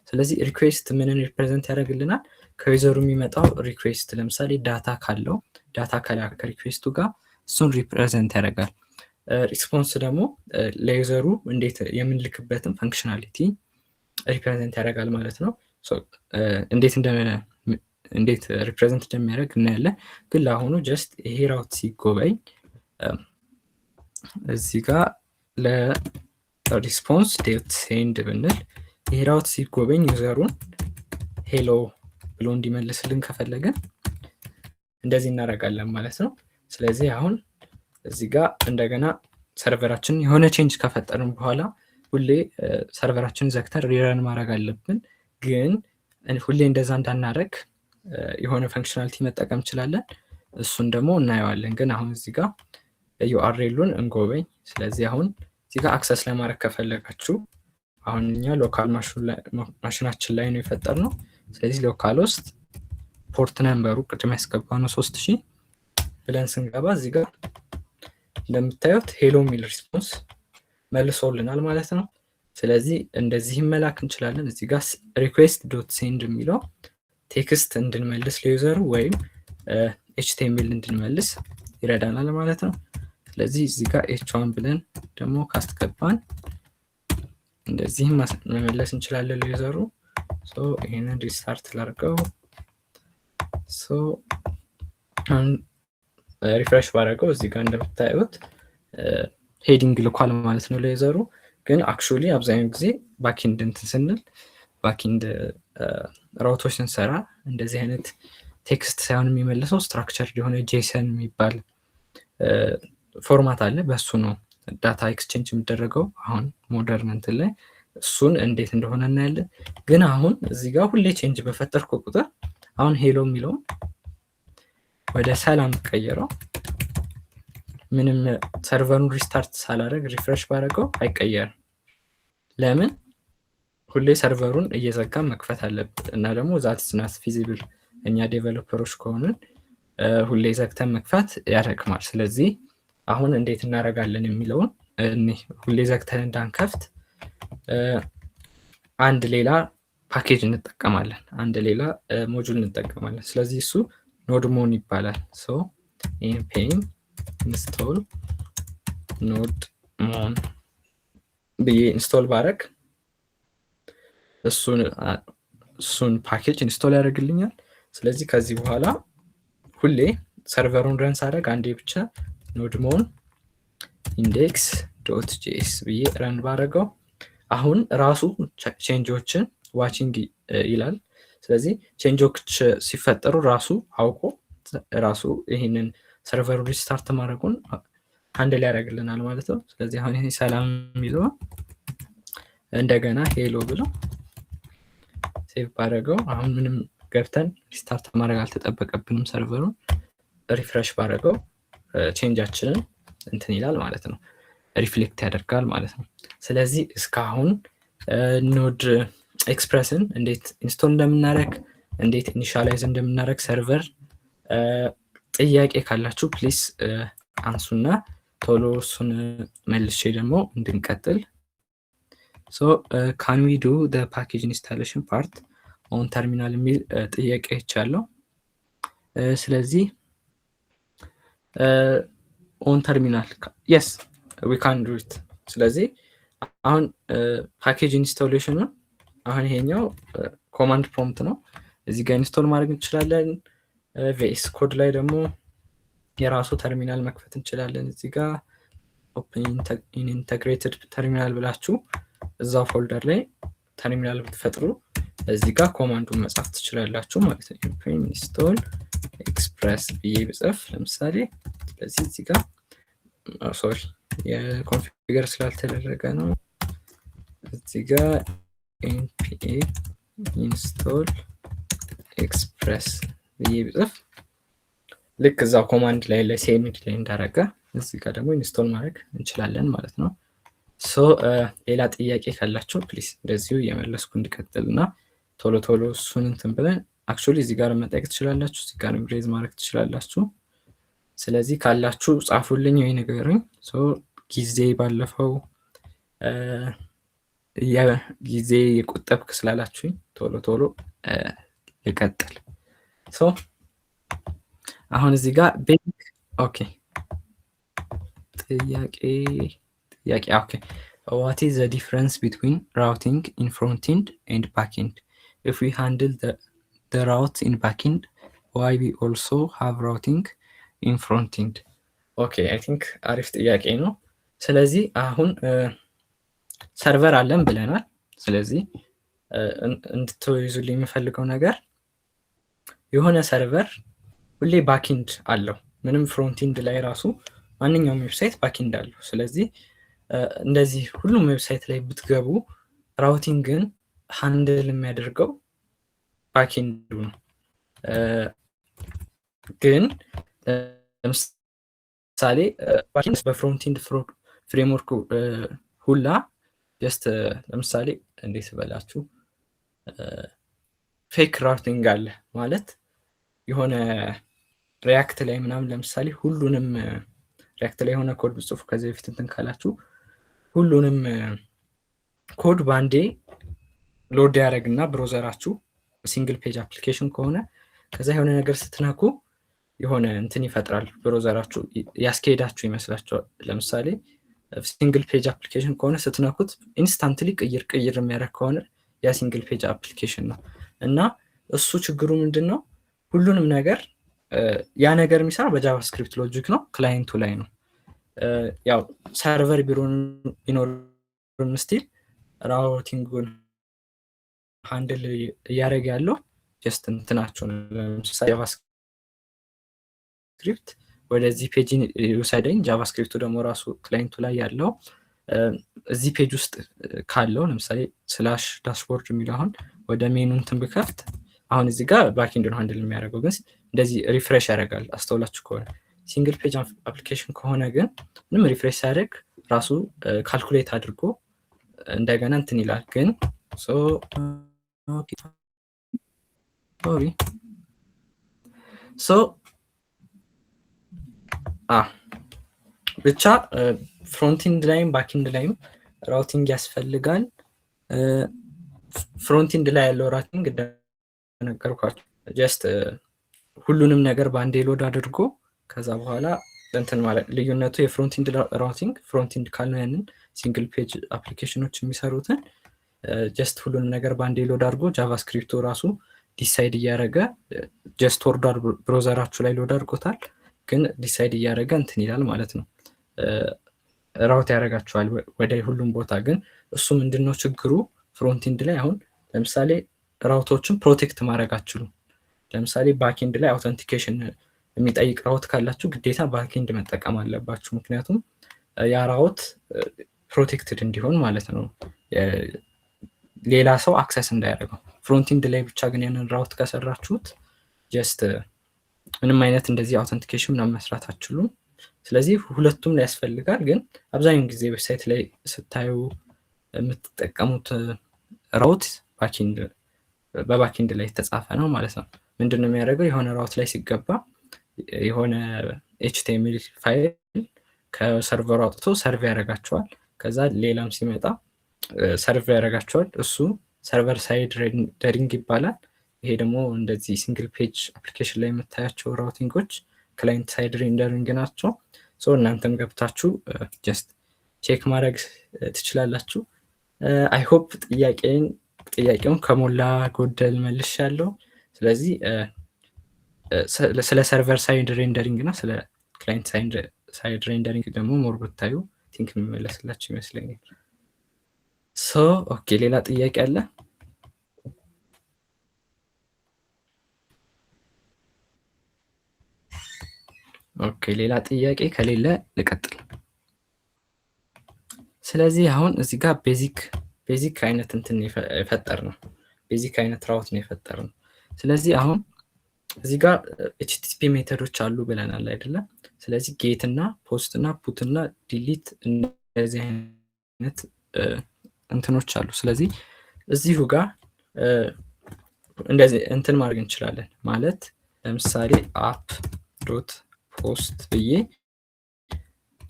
ስለዚህ ሪኩዌስት ምንን ሪፕሬዘንት ያደርግልናል? ከዩዘሩ የሚመጣው ሪኩዌስት ለምሳሌ ዳታ ካለው ዳታ ከሪኩዌስቱ ጋር እሱን ሪፕሬዘንት ያደርጋል። ሪስፖንስ ደግሞ ለዩዘሩ እንዴት የምንልክበትን ፈንክሽናሊቲ ሪፕሬዘንት ያደርጋል ማለት ነው። እንዴት ሪፕሬዘንት እንደሚያደርግ እናያለን። ግን ለአሁኑ ጀስት ይሄ ራውት ሲጎበኝ እዚህ ጋር ለሪስፖንስ ዴት ሴንድ ብንል ይሄ ራውት ሲጎበኝ ዩዘሩን ሄሎ ብሎ እንዲመልስልን ከፈለገን እንደዚህ እናደርጋለን ማለት ነው። ስለዚህ አሁን እዚህ ጋር እንደገና ሰርቨራችን የሆነ ቼንጅ ከፈጠርን በኋላ ሁሌ ሰርቨራችን ዘግተን ሪረን ማድረግ አለብን። ግን ሁሌ እንደዛ እንዳናደርግ የሆነ ፈንክሽናሊቲ መጠቀም እንችላለን። እሱን ደግሞ እናየዋለን። ግን አሁን እዚህ ጋር ዩአርኤሉን እንጎበኝ። ስለዚህ አሁን እዚህ ጋር አክሰስ ለማድረግ ከፈለጋችሁ አሁን እኛ ሎካል ማሽናችን ላይ ነው የፈጠርነው። ስለዚህ ሎካል ውስጥ ፖርት ነምበሩ ቅድም ያስገባነው 3000 ብለን ስንገባ እዚህ ጋር እንደምታዩት ሄሎ የሚል ሪስፖንስ መልሶልናል ማለት ነው። ስለዚህ እንደዚህ መላክ እንችላለን። እዚህ ጋር ሪኩዌስት ዶት ሴንድ የሚለው ቴክስት እንድንመልስ ለዩዘሩ ወይም ኤችቲኤምኤል እንድንመልስ ይረዳናል ማለት ነው። ስለዚህ እዚህ ጋር ኤች1 ብለን ደግሞ ካስገባን እንደዚህም መመለስ እንችላለን ለዩዘሩ። ይህንን ሪስታርት ላድርገው። ሪፍሬሽ ባደረገው እዚህ ጋር እንደምታዩት ሄዲንግ ልኳል ማለት ነው ለዩዘሩ። ግን አክቹዋሊ አብዛኛው ጊዜ ባክኤንድ እንትን ስንል ባክኤንድ ራውቶች ስንሰራ እንደዚህ አይነት ቴክስት ሳይሆን የሚመልሰው ስትራክቸር የሆነ ጄሰን የሚባል ፎርማት አለ። በሱ ነው ዳታ ኤክስቼንጅ የሚደረገው አሁን ሞደርን እንትን ላይ። እሱን እንዴት እንደሆነ እናያለን። ግን አሁን እዚህ ጋር ሁሌ ቼንጅ በፈጠርኩ ቁጥር አሁን ሄሎ የሚለውን ወደ ሰላም ቀየረው፣ ምንም ሰርቨሩን ሪስታርት ሳላደርግ ሪፍሬሽ ባደረገው አይቀየርም። ለምን? ሁሌ ሰርቨሩን እየዘጋ መክፈት አለበት እና ደግሞ ዛት ናት ፊዚብል። እኛ ዴቨሎፐሮች ከሆንን ሁሌ ዘግተን መክፈት ያደክማል። ስለዚህ አሁን እንዴት እናደርጋለን የሚለውን ሁሌ ዘግተን እንዳንከፍት አንድ ሌላ ፓኬጅ እንጠቀማለን፣ አንድ ሌላ ሞጁል እንጠቀማለን። ስለዚህ እሱ ኖድሞን ይባላል። ሶ npm install ኖድሞን ብዬ ኢንስቶል ባረግ እሱን ፓኬጅ ኢንስቶል ያደርግልኛል። ስለዚህ ከዚህ በኋላ ሁሌ ሰርቨሩን ረን ሳደርግ አንዴ ብቻ ኖድሞን ኢንዴክስ ዶት ጄኤስ ብዬ ረን ባረገው አሁን ራሱ ቼንጆችን ዋቺንግ ይላል። ስለዚህ ቼንጆች ሲፈጠሩ ራሱ አውቆ ራሱ ይህንን ሰርቨሩ ሪስታርት ማድረጉን ሃንድል ያደርግልናል ማለት ነው። ስለዚህ አሁን ይሄ ሰላም የሚለው እንደገና ሄሎ ብሎ ሴቭ ባደረገው አሁን ምንም ገብተን ሪስታርት ማድረግ አልተጠበቀብንም። ሰርቨሩን ሪፍሬሽ ባደረገው ቼንጃችንን እንትን ይላል ማለት ነው፣ ሪፍሌክት ያደርጋል ማለት ነው። ስለዚህ እስካሁን ኖድ ኤክስፕረስን እንዴት ኢንስቶል እንደምናደርግ፣ እንዴት ኢኒሻላይዝ እንደምናደርግ ሰርቨር ጥያቄ ካላችሁ ፕሊስ አንሱና ቶሎ እሱን መልሼ ደግሞ እንድንቀጥል። ሶ ካን ዊ ዱ ዘ ፓኬጅ ኢንስታሌሽን ፓርት ኦን ተርሚናል የሚል ጥያቄ ይቻለው። ስለዚህ ኦን ተርሚናል የስ ዊ ካን ዱ ኢት። ስለዚህ አሁን ፓኬጅ ኢንስቶሌሽኑን አሁን ይሄኛው ኮማንድ ፕሮምፕት ነው፣ እዚህ ጋር ኢንስቶል ማድረግ እንችላለን። ቪኤስ ኮድ ላይ ደግሞ የራሱ ተርሚናል መክፈት እንችላለን። እዚህ ጋር ኦፕን ኢንተግሬትድ ተርሚናል ብላችሁ እዛው ፎልደር ላይ ተርሚናል ብትፈጥሩ እዚህ ጋር ኮማንዱን መጻፍ ትችላላችሁ ማለት ነው። npm install express ብዬ ብጽፍ ለምሳሌ፣ ስለዚህ እዚህ ጋር ሶሪ የኮንፊገር ስላልተደረገ ነው። እዚህ ጋር npm install express ብዬ ብጽፍ ልክ እዛው ኮማንድ ላይ ለሴሚድ ላይ እንዳረገ እዚህ ጋር ደግሞ ኢንስቶል ማድረግ እንችላለን ማለት ነው። ሶ ሌላ ጥያቄ ካላችሁ ፕሊስ እንደዚሁ እየመለስኩ እንድቀጥልና ቶሎ ቶሎ እሱን እንትን ብለን አክቹዋሊ እዚህ ጋር መጠየቅ ትችላላችሁ፣ እዚህ ጋር ሬዝ ማድረግ ትችላላችሁ። ስለዚህ ካላችሁ ጻፉልኝ ወይ ንገሩኝ። ሶ ጊዜ ባለፈው ጊዜ የቆጠብክ ስላላችሁኝ ቶሎ ቶሎ ልቀጥል። ሶ አሁን እዚህ ጋር ቤዚክ ኦኬ ጥያቄ ኦኬ what is the difference between routing in front-end and back-end? If we handle the route in back-end, why we also have routing in front-end? Okay, I think አሪፍ ጥያቄ ነው። ስለዚህ አሁን ሰርቨር አለን ብለናል። ስለዚህ እንድትይዙልኝ የሚፈልገው ነገር የሆነ ሰርቨር ሁሌ ባክኢንድ አለው። ምንም ፍሮንቲንድ ላይ ራሱ ማንኛውም ዌብሳይት ባክኢንድ አለው። ስለዚህ እንደዚህ ሁሉም ዌብሳይት ላይ ብትገቡ ራውቲንግን ሃንድል የሚያደርገው ባክኢንዱ ነው። ግን ለምሳሌ ባክኢንድ በፍሮንቲንድ ፍሬምወርክ ሁላ ጀስት ለምሳሌ እንዴት በላችሁ ፌክ ራውቲንግ አለ ማለት የሆነ ሪያክት ላይ ምናምን ለምሳሌ ሁሉንም ሪያክት ላይ የሆነ ኮድ ብጽፉ ከዚህ በፊት እንትን ካላችሁ ሁሉንም ኮድ ባንዴ ሎድ ያደርግና ብሮዘራችሁ ሲንግል ፔጅ አፕሊኬሽን ከሆነ ከዛ የሆነ ነገር ስትነኩ የሆነ እንትን ይፈጥራል። ብሮዘራችሁ ያስኬዳችሁ ይመስላችኋል። ለምሳሌ ሲንግል ፔጅ አፕሊኬሽን ከሆነ ስትነኩት ኢንስታንትሊ ቅይር የሚያደርግ ከሆነ ያ ሲንግል ፔጅ አፕሊኬሽን ነው። እና እሱ ችግሩ ምንድን ነው? ሁሉንም ነገር ያ ነገር የሚሰራው በጃቫስክሪፕት ሎጂክ ነው፣ ክላይንቱ ላይ ነው። ያው ሰርቨር ቢኖርም ስቲል ራውቲንጉን ሃንድል እያደረገ ያለው ጀስት እንትናቸው ነው። ለምሳሌ ጃቫስክሪፕት ወደዚህ ፔጅ ይውሰደኝ፣ ጃቫስክሪፕቱ ደግሞ ራሱ ክላይንቱ ላይ ያለው እዚህ ፔጅ ውስጥ ካለው ለምሳሌ ስላሽ ዳሽቦርድ የሚለው አሁን ወደ ሜኑ እንትን ብከፍት አሁን እዚህ ጋር ባክኤንድ ነው ሃንድል የሚያደርገው፣ ግን እንደዚህ ሪፍሬሽ ያደርጋል። አስተውላችሁ ከሆነ ሲንግል ፔጅ አፕሊኬሽን ከሆነ ግን ምንም ሪፍሬሽ ሲያደርግ ራሱ ካልኩሌት አድርጎ እንደገና እንትን ይላል። ግን ብቻ ፍሮንቲንድ ላይም ባክኤንድ ላይም ራውቲንግ ያስፈልጋል። ፍሮንቲንድ ላይ ያለው ራውቲንግ እንደነገርኳችሁ ጀስት ሁሉንም ነገር በአንዴ ሎድ አድርጎ ከዛ በኋላ እንትን ማለት ልዩነቱ የፍሮንቲንድ ራውቲንግ ፍሮንቲንድ ካልነው ያንን ሲንግል ፔጅ አፕሊኬሽኖች የሚሰሩትን ጀስት ሁሉንም ነገር በአንዴ ሎድ አድርጎ ጃቫስክሪፕቱ ራሱ ዲሳይድ እያደረገ ጀስት ወርዷል ብሮዘራችሁ ላይ ሎድ አድርጎታል፣ ግን ዲሳይድ እያደረገ እንትን ይላል ማለት ነው፣ ራውት ያደርጋቸዋል ወደ ሁሉም ቦታ። ግን እሱ ምንድነው ችግሩ? ፍሮንቲንድ ላይ አሁን ለምሳሌ ራውቶችን ፕሮቴክት ማድረግ አትችሉም። ለምሳሌ ባክኤንድ ላይ አውተንቲኬሽን የሚጠይቅ ራውት ካላችሁ ግዴታ ባክኤንድ መጠቀም አለባችሁ፣ ምክንያቱም ያ ራውት ፕሮቴክትድ እንዲሆን ማለት ነው፣ ሌላ ሰው አክሰስ እንዳያደርገው። ፍሮንቲንድ ላይ ብቻ ግን ያንን ራውት ከሰራችሁት ጀስት ምንም አይነት እንደዚህ አውተንቲኬሽን ምናምን መስራት አትችሉም። ስለዚህ ሁለቱም ላይ ያስፈልጋል። ግን አብዛኛውን ጊዜ ዌብሳይት ላይ ስታዩ የምትጠቀሙት ራውት በባክኤንድ ላይ የተጻፈ ነው ማለት ነው። ምንድን ነው የሚያደርገው? የሆነ ራውት ላይ ሲገባ የሆነ ኤችቲኤምኤል ፋይል ከሰርቨሩ አውጥቶ ሰርቭ ያደርጋቸዋል። ከዛ ሌላም ሲመጣ ሰርቭ ያደርጋቸዋል። እሱ ሰርቨር ሳይድ ሬንደሪንግ ይባላል። ይሄ ደግሞ እንደዚህ ሲንግል ፔጅ አፕሊኬሽን ላይ የምታያቸው ራውቲንጎች ክላይንት ሳይድ ሬንደሪንግ ናቸው። እናንተም ገብታችሁ ጀስት ቼክ ማድረግ ትችላላችሁ። አይ ሆፕ ጥያቄውን ከሞላ ጎደል መልሻለሁ። ስለዚህ ስለ ሰርቨር ሳይድ ሬንደሪንግ እና ስለ ክላይንት ሳይድ ሬንደሪንግ ደግሞ ሞር ብታዩ ቲንክ የሚመለስላችሁ ይመስለኛል። ኦኬ፣ ሌላ ጥያቄ አለ? ኦኬ፣ ሌላ ጥያቄ ከሌለ ልቀጥል። ስለዚህ አሁን እዚህ ጋር ቤዚክ አይነት እንትን የፈጠር ነው፣ ቤዚክ አይነት ራውት ነው የፈጠር ነው። ስለዚህ አሁን እዚህ ጋር ኤችቲቲፒ ሜተዶች አሉ ብለናል አይደለም? ስለዚህ ጌት እና ፖስት እና ፑት እና ዲሊት እንደዚህ አይነት እንትኖች አሉ። ስለዚህ እዚሁ ጋር እንደዚህ እንትን ማድረግ እንችላለን ማለት ለምሳሌ አፕ ዶት ፖስት ብዬ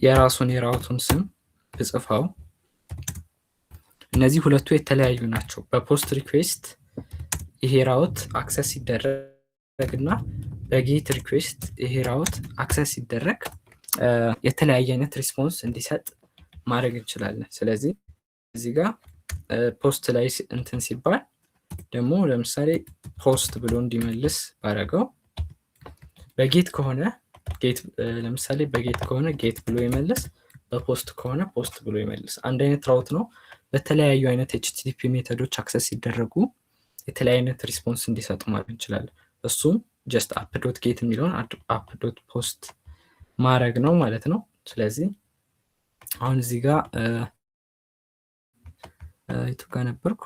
የራሱን የራውቱን ስም ብጽፋው እነዚህ ሁለቱ የተለያዩ ናቸው። በፖስት ሪኩዌስት ይሄ ራውት አክሰስ ሲደረግና በጌት ሪኩዌስት ይሄ ራውት አክሰስ ሲደረግ የተለያየ አይነት ሪስፖንስ እንዲሰጥ ማድረግ እንችላለን። ስለዚህ እዚህ ጋር ፖስት ላይ እንትን ሲባል ደግሞ ለምሳሌ ፖስት ብሎ እንዲመልስ ባረገው፣ በጌት ከሆነ ጌት ለምሳሌ በጌት ከሆነ ጌት ብሎ ይመልስ፣ በፖስት ከሆነ ፖስት ብሎ ይመልስ። አንድ አይነት ራውት ነው። በተለያዩ አይነት ኤችቲቲፒ ሜተዶች አክሰስ ሲደረጉ የተለያየ አይነት ሪስፖንስ እንዲሰጡ ማድረግ እንችላለን። እሱም ጀስት አፕ ዶት ጌት የሚለውን አፕ ዶት ፖስት ማድረግ ነው ማለት ነው። ስለዚህ አሁን እዚህ ጋር የቱ ጋር ነበርኩ?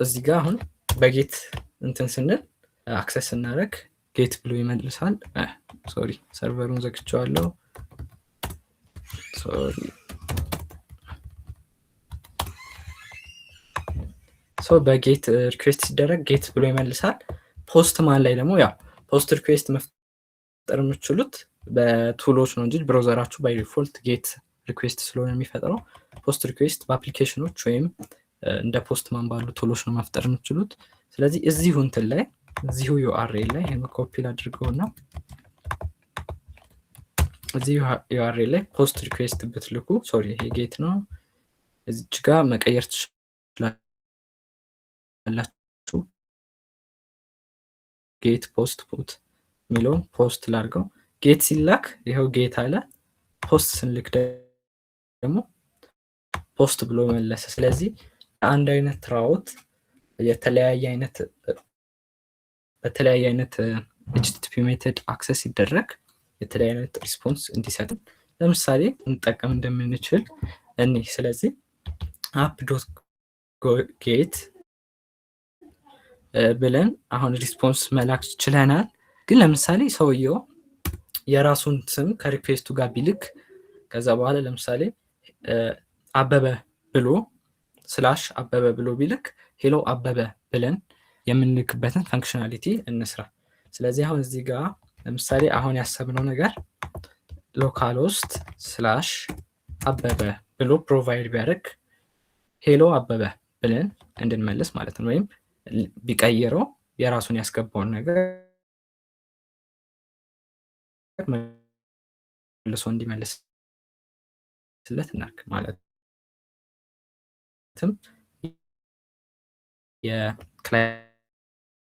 እዚህ ጋር አሁን በጌት እንትን ስንል አክሰስ ስናደርግ ጌት ብሎ ይመልሳል። ሶሪ ሰርቨሩን ዘግቼዋለሁ። ሶሪ በጌት ሪኩዌስት ሲደረግ ጌት ብሎ ይመልሳል። ፖስት ማን ላይ ደግሞ ያው ፖስት ሪኩዌስት መፍጠር የምትችሉት በቱሎች ነው እንጂ ብራውዘራችሁ ባይ ዲፎልት ጌት ሪኩዌስት ስለሆነ የሚፈጥረው ፖስት ሪኩዌስት በአፕሊኬሽኖች ወይም እንደ ፖስት ማን ባሉ ቱሎች ነው መፍጠር የምትችሉት። ስለዚህ እዚሁ እንትን ላይ እዚሁ ዩአርኤል ላይ ይሄን ኮፒ አድርገውና እዚሁ ዩአርኤል ላይ ፖስት ሪኩዌስት ብትልኩ ሶሪ ይሄ ጌት ነው፣ እዚች ጋር መቀየር ትችላላችሁ። ጌት ፖስት ፑት የሚለውን ፖስት ላድርገው። ጌት ሲላክ ይኸው ጌት አለ፣ ፖስት ስንልክ ደግሞ ፖስት ብሎ መለሰ። ስለዚህ አንድ አይነት ራውት በተለያየ አይነት ኤችቲቲፒ ሜተድ አክሰስ ሲደረግ የተለያየ አይነት ሪስፖንስ እንዲሰጥ ለምሳሌ እንጠቀም እንደምንችል እኔ ስለዚህ አፕ ዶት ጌት ብለን አሁን ሪስፖንስ መላክ ችለናል። ግን ለምሳሌ ሰውየው የራሱን ስም ከሪኩዌስቱ ጋር ቢልክ ከዛ በኋላ ለምሳሌ አበበ ብሎ ስላሽ አበበ ብሎ ቢልክ ሄሎ አበበ ብለን የምንልክበትን ፈንክሽናሊቲ እንስራ። ስለዚህ አሁን እዚህ ጋር ለምሳሌ አሁን ያሰብነው ነገር ሎካል ሆስት ስላሽ አበበ ብሎ ፕሮቫይድ ቢያደርግ ሄሎ አበበ ብለን እንድንመልስ ማለት ነው። ወይም ቢቀይረው የራሱን ያስገባውን ነገር መልሶ እንዲመልስለት እናርግ ማለትም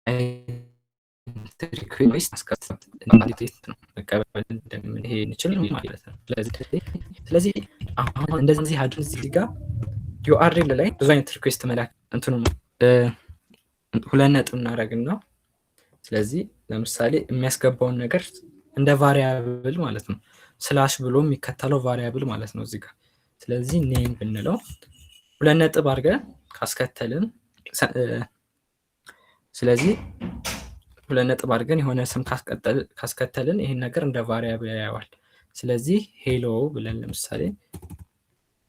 የክላይንት ሪኩዌስት ማስቀመጥ ነው መቀበል እንደምንችል ማለት ነው። ስለዚህ አሁን እንደዚህ አድርገን እዚህ ጋር ዩአርኤል ላይ ብዙ አይነት ሪኩዌስት መላክ እንትኑ ሁለት ነጥብ እናደርግና ስለዚህ ለምሳሌ የሚያስገባውን ነገር እንደ ቫሪያብል ማለት ነው ስላሽ ብሎ የሚከተለው ቫሪያብል ማለት ነው እዚህ ጋር። ስለዚህ ኔም ብንለው ሁለት ነጥብ አድርገን ካስከተልን ስለዚህ ሁለት ነጥብ አድርገን የሆነ ስም ካስከተልን ይሄን ነገር እንደ ቫሪያብል ያየዋል። ስለዚህ ሄሎ ብለን ለምሳሌ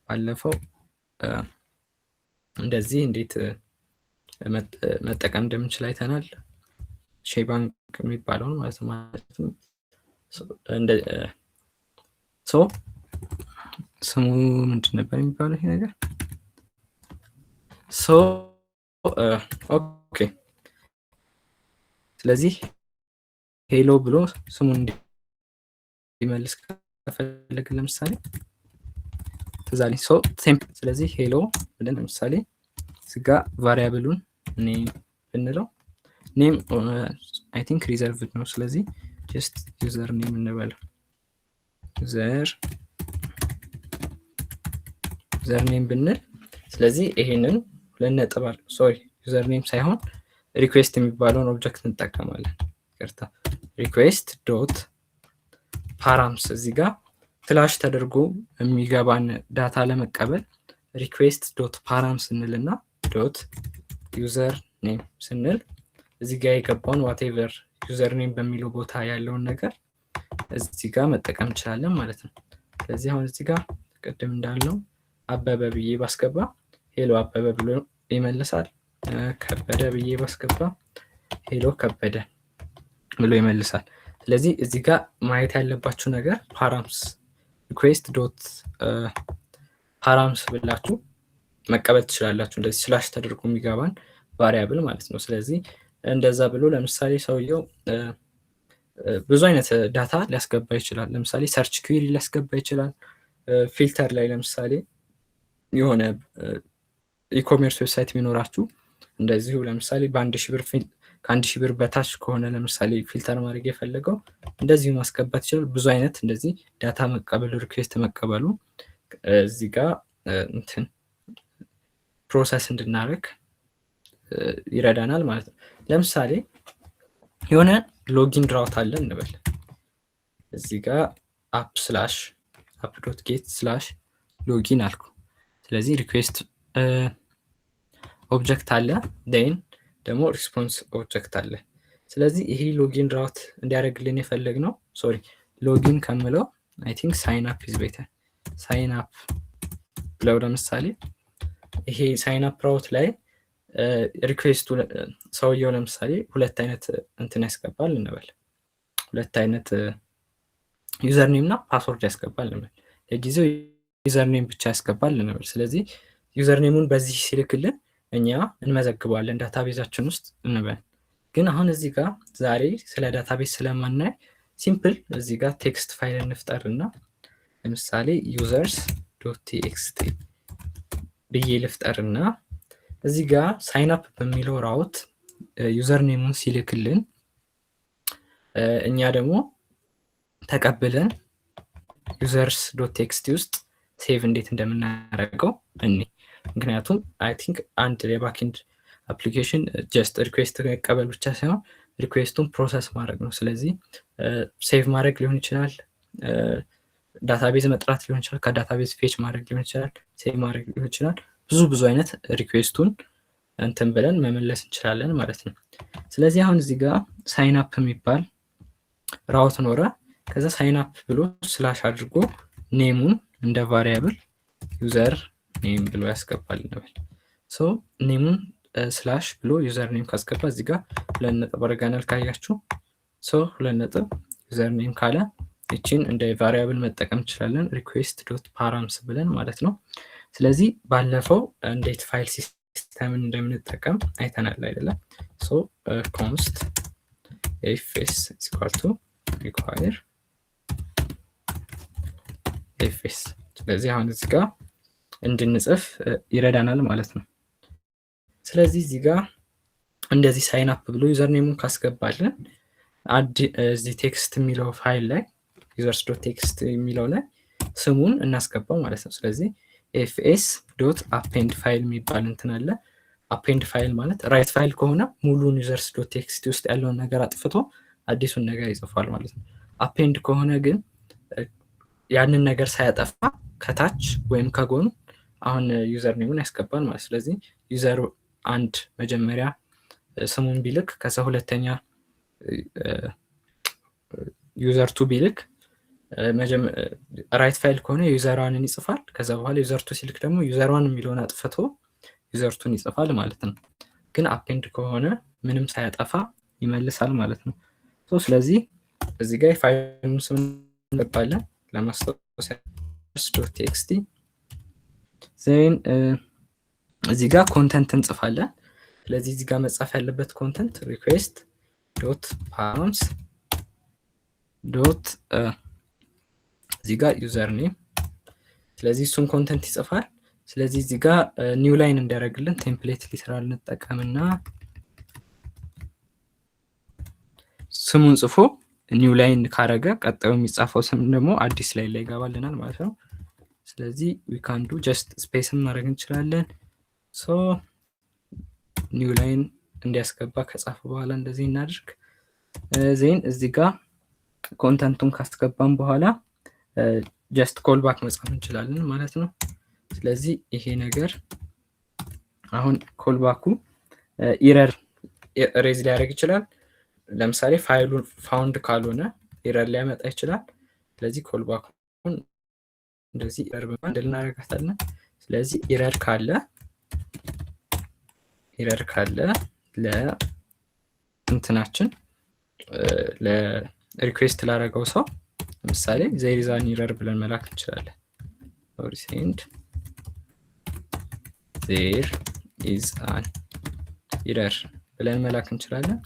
ባለፈው እንደዚህ እንዴት መጠቀም እንደምንችል አይተናል። ሼባንክ የሚባለውን ማለት ነው ስሙ ምንድን ነበር የሚባለው ይሄ ነገር? ኦኬ ስለዚህ ሄሎ ብሎ ስሙን እንዲመልስ ከፈለግን ለምሳሌ ተዛሊ ስለዚህ ሄሎ ብለን ለምሳሌ እዚህ ጋር ቫሪያብሉን ኔም ብንለው ኔም አይ ቲንክ ሪዘርቭድ ነው። ስለዚህ ጀስት ዩዘር ኔም እንበለው ዩዘር ኔም ብንል ስለዚህ ይሄንን ሁለት ነጥብ ሶሪ ዩዘር ኔም ሳይሆን ሪኩዌስት የሚባለውን ኦብጀክት እንጠቀማለን። ይቅርታ ሪኩዌስት ዶት ፓራምስ እዚህ ጋር ፍላሽ ተደርጎ የሚገባን ዳታ ለመቀበል ሪኩዌስት ዶት ፓራምስ እንልና ዶት ዩዘር ኔም ስንል እዚህ ጋር የገባውን ዋቴቨር ዩዘር ኔም በሚለው ቦታ ያለውን ነገር እዚህ ጋር መጠቀም እንችላለን ማለት ነው። ስለዚህ አሁን እዚህ ጋር ቅድም እንዳልነው አበበ ብዬ ባስገባ ሄሎ አበበ ብሎ ይመልሳል። ከበደ ብዬ ባስገባ ሄሎ ከበደ ብሎ ይመልሳል። ስለዚህ እዚህ ጋር ማየት ያለባችሁ ነገር ፓራምስ ሪኩዌስት ዶት ፓራምስ ብላችሁ መቀበል ትችላላችሁ። እንደዚህ ስላሽ ተደርጎ የሚገባን ቫሪያብል ማለት ነው። ስለዚህ እንደዛ ብሎ ለምሳሌ ሰውየው ብዙ አይነት ዳታ ሊያስገባ ይችላል። ለምሳሌ ሰርች ኩዌሪ ሊያስገባ ይችላል። ፊልተር ላይ ለምሳሌ የሆነ ኢኮሜርስ ዌብሳይት ቢኖራችሁ እንደዚሁ ለምሳሌ ከአንድ ሺህ ብር በታች ከሆነ ለምሳሌ ፊልተር ማድረግ የፈለገው እንደዚሁ ማስገባት ይችላል። ብዙ አይነት እንደዚህ ዳታ መቀበል ሪኩዌስት መቀበሉ እዚህ ጋር እንትን ፕሮሰስ እንድናደርግ ይረዳናል ማለት ነው። ለምሳሌ የሆነ ሎጊን ራውት አለ እንበል እዚህ ጋር አፕ ዶት ጌት ስላሽ ሎጊን አልኩ። ስለዚህ ሪኩዌስት ኦብጀክት አለ ዴን ደግሞ ሪስፖንስ ኦብጀክት አለ። ስለዚህ ይሄ ሎጊን ራውት እንዲያደርግልን የፈለግነው ሶሪ ሎጊን ከምለው አይ ቲንክ ሳይን አፕ ኢዝ ቤተር ሳይን አፕ ብለው ለምሳሌ ይሄ ሳይን አፕ ራውት ላይ ሪኩዌስቱ ሰውየው ለምሳሌ ሁለት አይነት እንትን ያስገባል እንበል ሁለት አይነት ዩዘር ኔም እና ፓስወርድ ያስገባል እንበል። ለጊዜው ዩዘር ኔም ብቻ ያስገባል እንበል። ስለዚህ ዩዘር ኔሙን በዚህ ሲልክልን እኛ እንመዘግበዋለን ዳታቤዛችን ውስጥ እንበል። ግን አሁን እዚህ ጋር ዛሬ ስለ ዳታቤዝ ስለማናይ ሲምፕል እዚህ ጋር ቴክስት ፋይል እንፍጠርና ለምሳሌ ዩዘርስ ዶት ቲኤክስቲ ብዬ ልፍጠርና እዚህ ጋር ሳይን አፕ በሚለው ራውት ዩዘር ኔሙን ሲልክልን እኛ ደግሞ ተቀብለን ዩዘርስ ዶት ቴክስቲ ውስጥ ሴቭ እንዴት እንደምናደርገው ምክንያቱም አይ ቲንክ አንድ የባክኤንድ አፕሊኬሽን ጀስት ሪኩዌስት መቀበል ብቻ ሳይሆን ሪኩዌስቱን ፕሮሰስ ማድረግ ነው። ስለዚህ ሴቭ ማድረግ ሊሆን ይችላል፣ ዳታቤዝ መጥራት ሊሆን ይችላል፣ ከዳታቤዝ ፌች ማድረግ ሊሆን ይችላል፣ ሴቭ ማድረግ ሊሆን ይችላል። ብዙ አይነት ሪኩዌስቱን እንትን ብለን መመለስ እንችላለን ማለት ነው። ስለዚህ አሁን እዚህ ጋር ሳይን አፕ የሚባል ራውት ኖረ። ከዛ ሳይን አፕ ብሎ ስላሽ አድርጎ ኔሙን እንደ ቫሪያብል ዩዘር ኔም ብሎ ያስገባል እንበል። ሶ ኔሙን ስላሽ ብሎ ዩዘር ኔም ካስገባ እዚህ ጋር 2 ነጥብ አድርገናል ካያችሁ። ሶ 2 ነጥብ ዩዘር ኔም ካለ እቺን እንደ ቫሪያብል መጠቀም እንችላለን፣ ሪኩዌስት ዶት ፓራምስ ብለን ማለት ነው። ስለዚህ ባለፈው እንዴት ፋይል ሲስተምን እንደምንጠቀም አይተናል አይደለም? ሶ ኮንስት ኤፍኤስ ኢኳል ቱ ሪኳየር ኤፍኤስ። ስለዚህ አሁን እዚህ ጋር እንድንጽፍ ይረዳናል ማለት ነው። ስለዚህ እዚህ ጋር እንደዚህ ሳይን አፕ ብሎ ዩዘር ኔሙን ካስገባልን እዚህ ቴክስት የሚለው ፋይል ላይ ዩዘርስ ዶት ቴክስት የሚለው ላይ ስሙን እናስገባው ማለት ነው። ስለዚህ ኤፍኤስ ዶት አፔንድ ፋይል የሚባል እንትን አለ። አፔንድ ፋይል ማለት ራይት ፋይል ከሆነ ሙሉን ዩዘርስ ዶት ቴክስት ውስጥ ያለውን ነገር አጥፍቶ አዲሱን ነገር ይጽፋል ማለት ነው። አፔንድ ከሆነ ግን ያንን ነገር ሳያጠፋ ከታች ወይም ከጎን አሁን ዩዘር ኔሙን ያስገባል ማለት። ስለዚህ ዩዘር 1 መጀመሪያ ስሙን ቢልክ ከዛ ሁለተኛ ዩዘር 2 ቢልክ ራይት ፋይል ከሆነ ዩዘር 1ን ይጽፋል። ከዛ በኋላ ዩዘር 2 ሲልክ ደግሞ ዩዘር 1 የሚለውን አጥፍቶ ዩዘር 2ን ይጽፋል ማለት ነው። ግን አፔንድ ከሆነ ምንም ሳያጠፋ ይመልሳል ማለት ነው። ስለዚህ እዚህ ጋር የፋይሉን ስም እንገባለን ለማስታወስ ቴክስቲ ዜን እዚህ ጋር ኮንተንት እንጽፋለን። ስለዚህ እዚህ ጋር መጻፍ ያለበት ኮንተንት ሪኩዌስት ዶት ፓራምስ ዶት እዚህ ጋር ዩዘር ኔም። ስለዚህ እሱን ኮንተንት ይጽፋል። ስለዚህ እዚህ ጋር ኒው ላይን እንዲያደርግልን ቴምፕሌት ሊተራል እንጠቀምና ስሙን ጽፎ ኒው ላይን ካረገ ቀጣዩ የሚጻፈው ስም ደግሞ አዲስ ላይን ላይ ይገባልናል ማለት ነው። ስለዚህ ዊ ካን ዱ ጀስት ስፔስን ማድረግ እንችላለን። ሶ ኒው ላይን እንዲያስገባ ከጻፈ በኋላ እንደዚህ እናድርግ። ዜን እዚህ ጋር ኮንተንቱን ካስገባን በኋላ ጀስት ኮልባክ መጻፍ እንችላለን ማለት ነው። ስለዚህ ይሄ ነገር አሁን ኮልባኩ ኢረር ሬዝ ሊያደርግ ይችላል። ለምሳሌ ፋይሉን ፋውንድ ካልሆነ ኢረር ሊያመጣ ይችላል። ስለዚህ ኮልባኩን እንደዚህ ኢረር በማን እናደርጋታለን። ስለዚህ ኢረር ካለ ለእንትናችን ለሪኩዌስት ላደረገው ሰው ለምሳሌ there is an error ብለን መላክ እንችላለን። or send there is an error ብለን መላክ እንችላለን።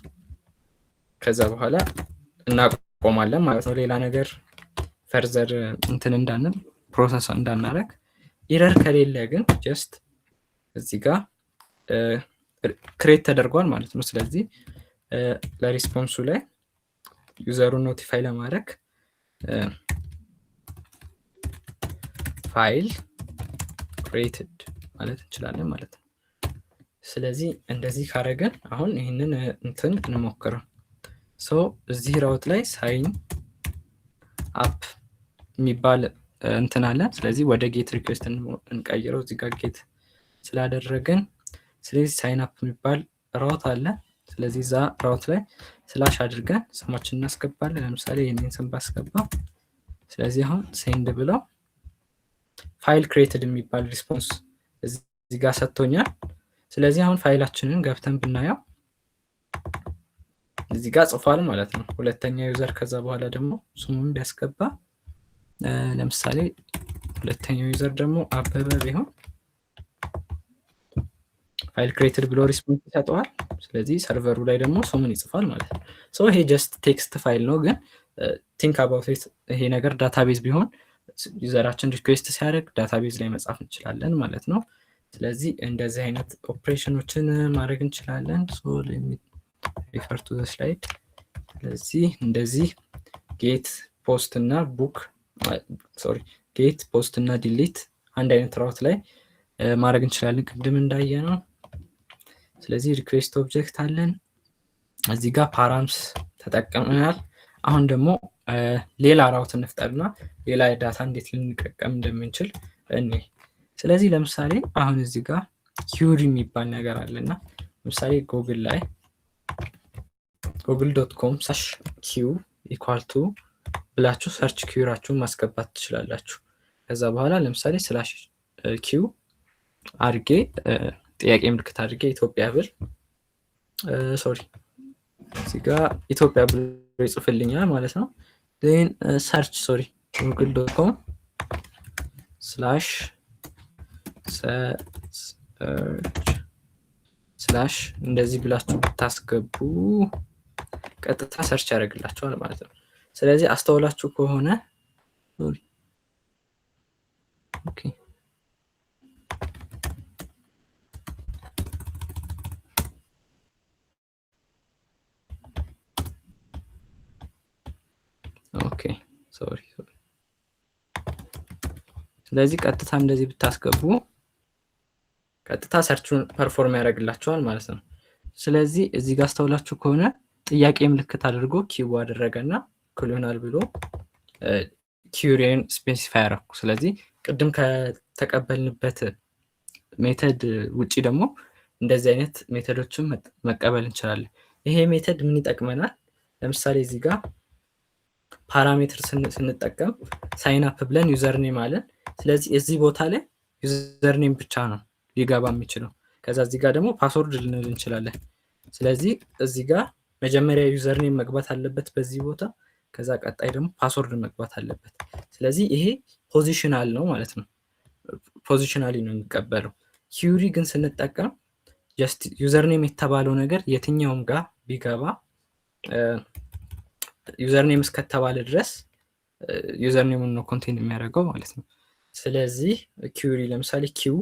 ከዛ በኋላ እናቆማለን ማለት ነው። ሌላ ነገር ፈርዘር እንትን እንዳንል ፕሮሰስ እንዳናረግ። ኢረር ከሌለ ግን ጀስት እዚህ ጋር ክሬት ተደርጓል ማለት ነው። ስለዚህ ለሪስፖንሱ ላይ ዩዘሩን ኖቲፋይ ለማድረግ ፋይል ክሬትድ ማለት እንችላለን ማለት ነው። ስለዚህ እንደዚህ ካረገን አሁን ይህንን እንትን እንሞክረው። ሶ እዚህ ራውት ላይ ሳይን አፕ የሚባል እንትን አለ። ስለዚህ ወደ ጌት ሪኩዌስት እንቀይረው። እዚህ ጋር ጌት ስላደረግን ስለዚህ ሳይን አፕ የሚባል ራውት አለ። ስለዚህ እዛ ራውት ላይ ስላሽ አድርገን ስማችን እናስገባለን። ለምሳሌ ይህንን ስም ባስገባ፣ ስለዚህ አሁን ሴንድ ብለው ፋይል ክሬትድ የሚባል ሪስፖንስ እዚህ ጋር ሰጥቶኛል። ስለዚህ አሁን ፋይላችንን ገብተን ብናየው እዚህ ጋር ጽፏል ማለት ነው። ሁለተኛ ዩዘር ከዛ በኋላ ደግሞ ስሙን ቢያስገባ ለምሳሌ ሁለተኛው ዩዘር ደግሞ አበበ ቢሆን ፋይል ክሬትድ ብሎ ሪስፖንስ ይሰጠዋል። ስለዚህ ሰርቨሩ ላይ ደግሞ ስሙን ይጽፋል ማለት ነው። ሶ ይሄ ጀስት ቴክስት ፋይል ነው፣ ግን ቲንክ አባውት ኢት ይሄ ነገር ዳታቤዝ ቢሆን ዩዘራችን ሪኩዌስት ሲያደርግ ዳታቤዝ ላይ መጻፍ እንችላለን ማለት ነው። ስለዚህ እንደዚህ አይነት ኦፕሬሽኖችን ማድረግ እንችላለን። ሶ ሪፈር ቱ ዘ ስላይድ። ስለዚህ እንደዚህ ጌት ፖስት እና ቡክ ጌት ፖስት እና ዲሊት አንድ አይነት ራውት ላይ ማድረግ እንችላለን ቅድም እንዳየ ነው። ስለዚህ ሪኩዌስት ኦብጀክት አለን። እዚህ ጋር ፓራምስ ተጠቅመናል። አሁን ደግሞ ሌላ ራውት እንፍጠርና ሌላ ዳታ እንዴት ልንጠቀም እንደምንችል እኔ ስለዚህ ለምሳሌ አሁን እዚህ ጋር ኪውሪ የሚባል ነገር አለና ለምሳሌ ጉግል ላይ google.com/q = ብላችሁ ሰርች ኪውራችሁን ማስገባት ትችላላችሁ። ከዛ በኋላ ለምሳሌ /q አድርጌ ጥያቄ ምልክት አድርጌ ኢትዮጵያ ብል እዚህ ጋር ኢትዮጵያ ብሎ ይጽፍልኛል ማለት ነው። then search google.com/search/ እንደዚህ ብላችሁ ብታስገቡ ቀጥታ ሰርች ያደርግላችኋል ማለት ነው። ስለዚህ አስተውላችሁ ከሆነ ስለዚህ ቀጥታ እንደዚህ ብታስገቡ ቀጥታ ሰርቹን ፐርፎርም ያደርግላችኋል ማለት ነው። ስለዚህ እዚህ ጋር አስተውላችሁ ከሆነ ጥያቄ ምልክት አድርጎ ኪው አደረገና ክሎናል ብሎ ኪውሪን ስፔሲፋይ አደረኩ። ስለዚህ ቅድም ከተቀበልንበት ሜተድ ውጪ ደግሞ እንደዚህ አይነት ሜተዶችን መቀበል እንችላለን። ይሄ ሜተድ ምን ይጠቅመናል? ለምሳሌ እዚህ ጋር ፓራሜትር ስንጠቀም ሳይን አፕ ብለን ዩዘር ኔም አለን። ስለዚህ እዚህ ቦታ ላይ ዩዘር ኔም ብቻ ነው ሊገባ የሚችለው። ከዛ እዚህ ጋር ደግሞ ፓስወርድ ልንል እንችላለን። ስለዚህ እዚህ ጋር መጀመሪያ ዩዘር ኔም መግባት አለበት በዚህ ቦታ፣ ከዛ ቀጣይ ደግሞ ፓስወርድ መግባት አለበት። ስለዚህ ይሄ ፖዚሽናል ነው ማለት ነው። ፖዚሽናሊ ነው የሚቀበለው። ኪውሪ ግን ስንጠቀም ጀስት ዩዘር ኔም የተባለው ነገር የትኛውም ጋር ቢገባ ዩዘር ኔም እስከተባለ ድረስ ዩዘር ኔሙን ነው ኮንቴን የሚያደርገው ማለት ነው። ስለዚህ ኪውሪ ለምሳሌ ኪው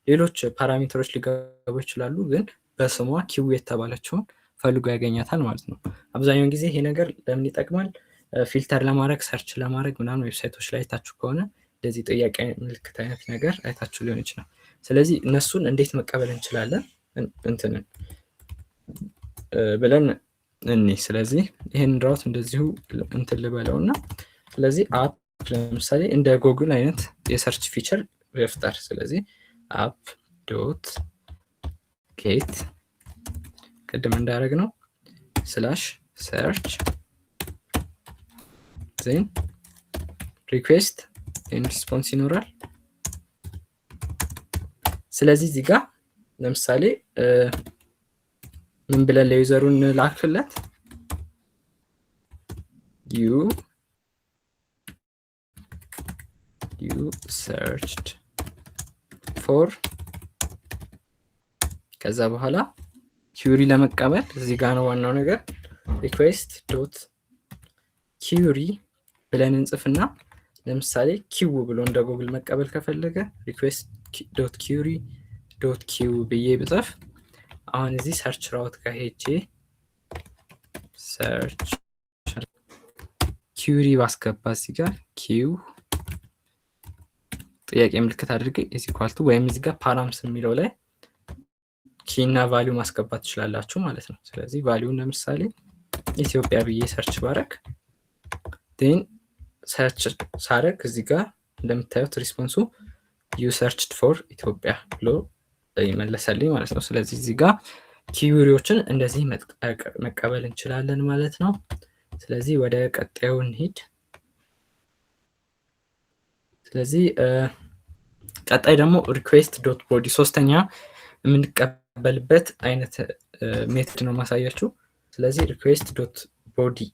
ሌሎች ፓራሜትሮች ሊገቡ ይችላሉ፣ ግን በስሟ ኪው የተባለችውን ፈልጎ ያገኛታል ማለት ነው። አብዛኛውን ጊዜ ይሄ ነገር ለምን ይጠቅማል? ፊልተር ለማድረግ ሰርች ለማድረግ ምናምን ዌብሳይቶች ላይ አይታችሁ ከሆነ እንደዚህ ጥያቄ ምልክት አይነት ነገር አይታችሁ ሊሆን ይችላል። ስለዚህ እነሱን እንዴት መቀበል እንችላለን እንትንን ብለን እኔ ስለዚህ ይሄን ራውት እንደዚሁ እንትን ልበለውና ስለዚህ አፕ ለምሳሌ እንደ ጉግል አይነት የሰርች ፊቸር ይፍጠር። ስለዚህ app.get ቅድም እንዳደረግ ነው /search then request and response ይኖራል። ስለዚህ እዚህ ጋር ለምሳሌ ምን ብለን ለዩዘሩን ላክለት you searched for ከዛ በኋላ ኪውሪ ለመቀበል እዚህ ጋር ነው ዋናው ነገር request.query ብለን እንጽፍና ለምሳሌ ኪው ብሎ እንደ ጉግል መቀበል ከፈለገ request.query.q ብዬ ብጽፍ አሁን እዚህ ሰርች ራውት ጋር ሄጄ ሰርች ኪውሪ ባስገባ እዚህ ጋር ኪው ጥያቄ ምልክት አድርጌ = ወይም እዚህ ጋር ፓራምስ የሚለው ላይ ኪ እና ቫልዩ ማስገባት ትችላላችሁ ማለት ነው። ስለዚህ ቫልዩን ለምሳሌ ኢትዮጵያ ብዬ ሰርች ባረግ then ሰርች ሳረግ እዚህ ጋር እንደምታዩት ሪስፖንሱ you searched for ኢትዮጵያ ብሎ ይመለሰልኝ ማለት ነው። ስለዚህ እዚህ ጋር ኪውሪዎችን እንደዚህ መቀበል እንችላለን ማለት ነው። ስለዚህ ወደ ቀጣዩ እንሂድ። ስለዚህ ቀጣይ ደግሞ request.body ሶስተኛ የምንቀበልበት አይነት ሜተድ ነው ማሳያችሁ። ስለዚህ request.body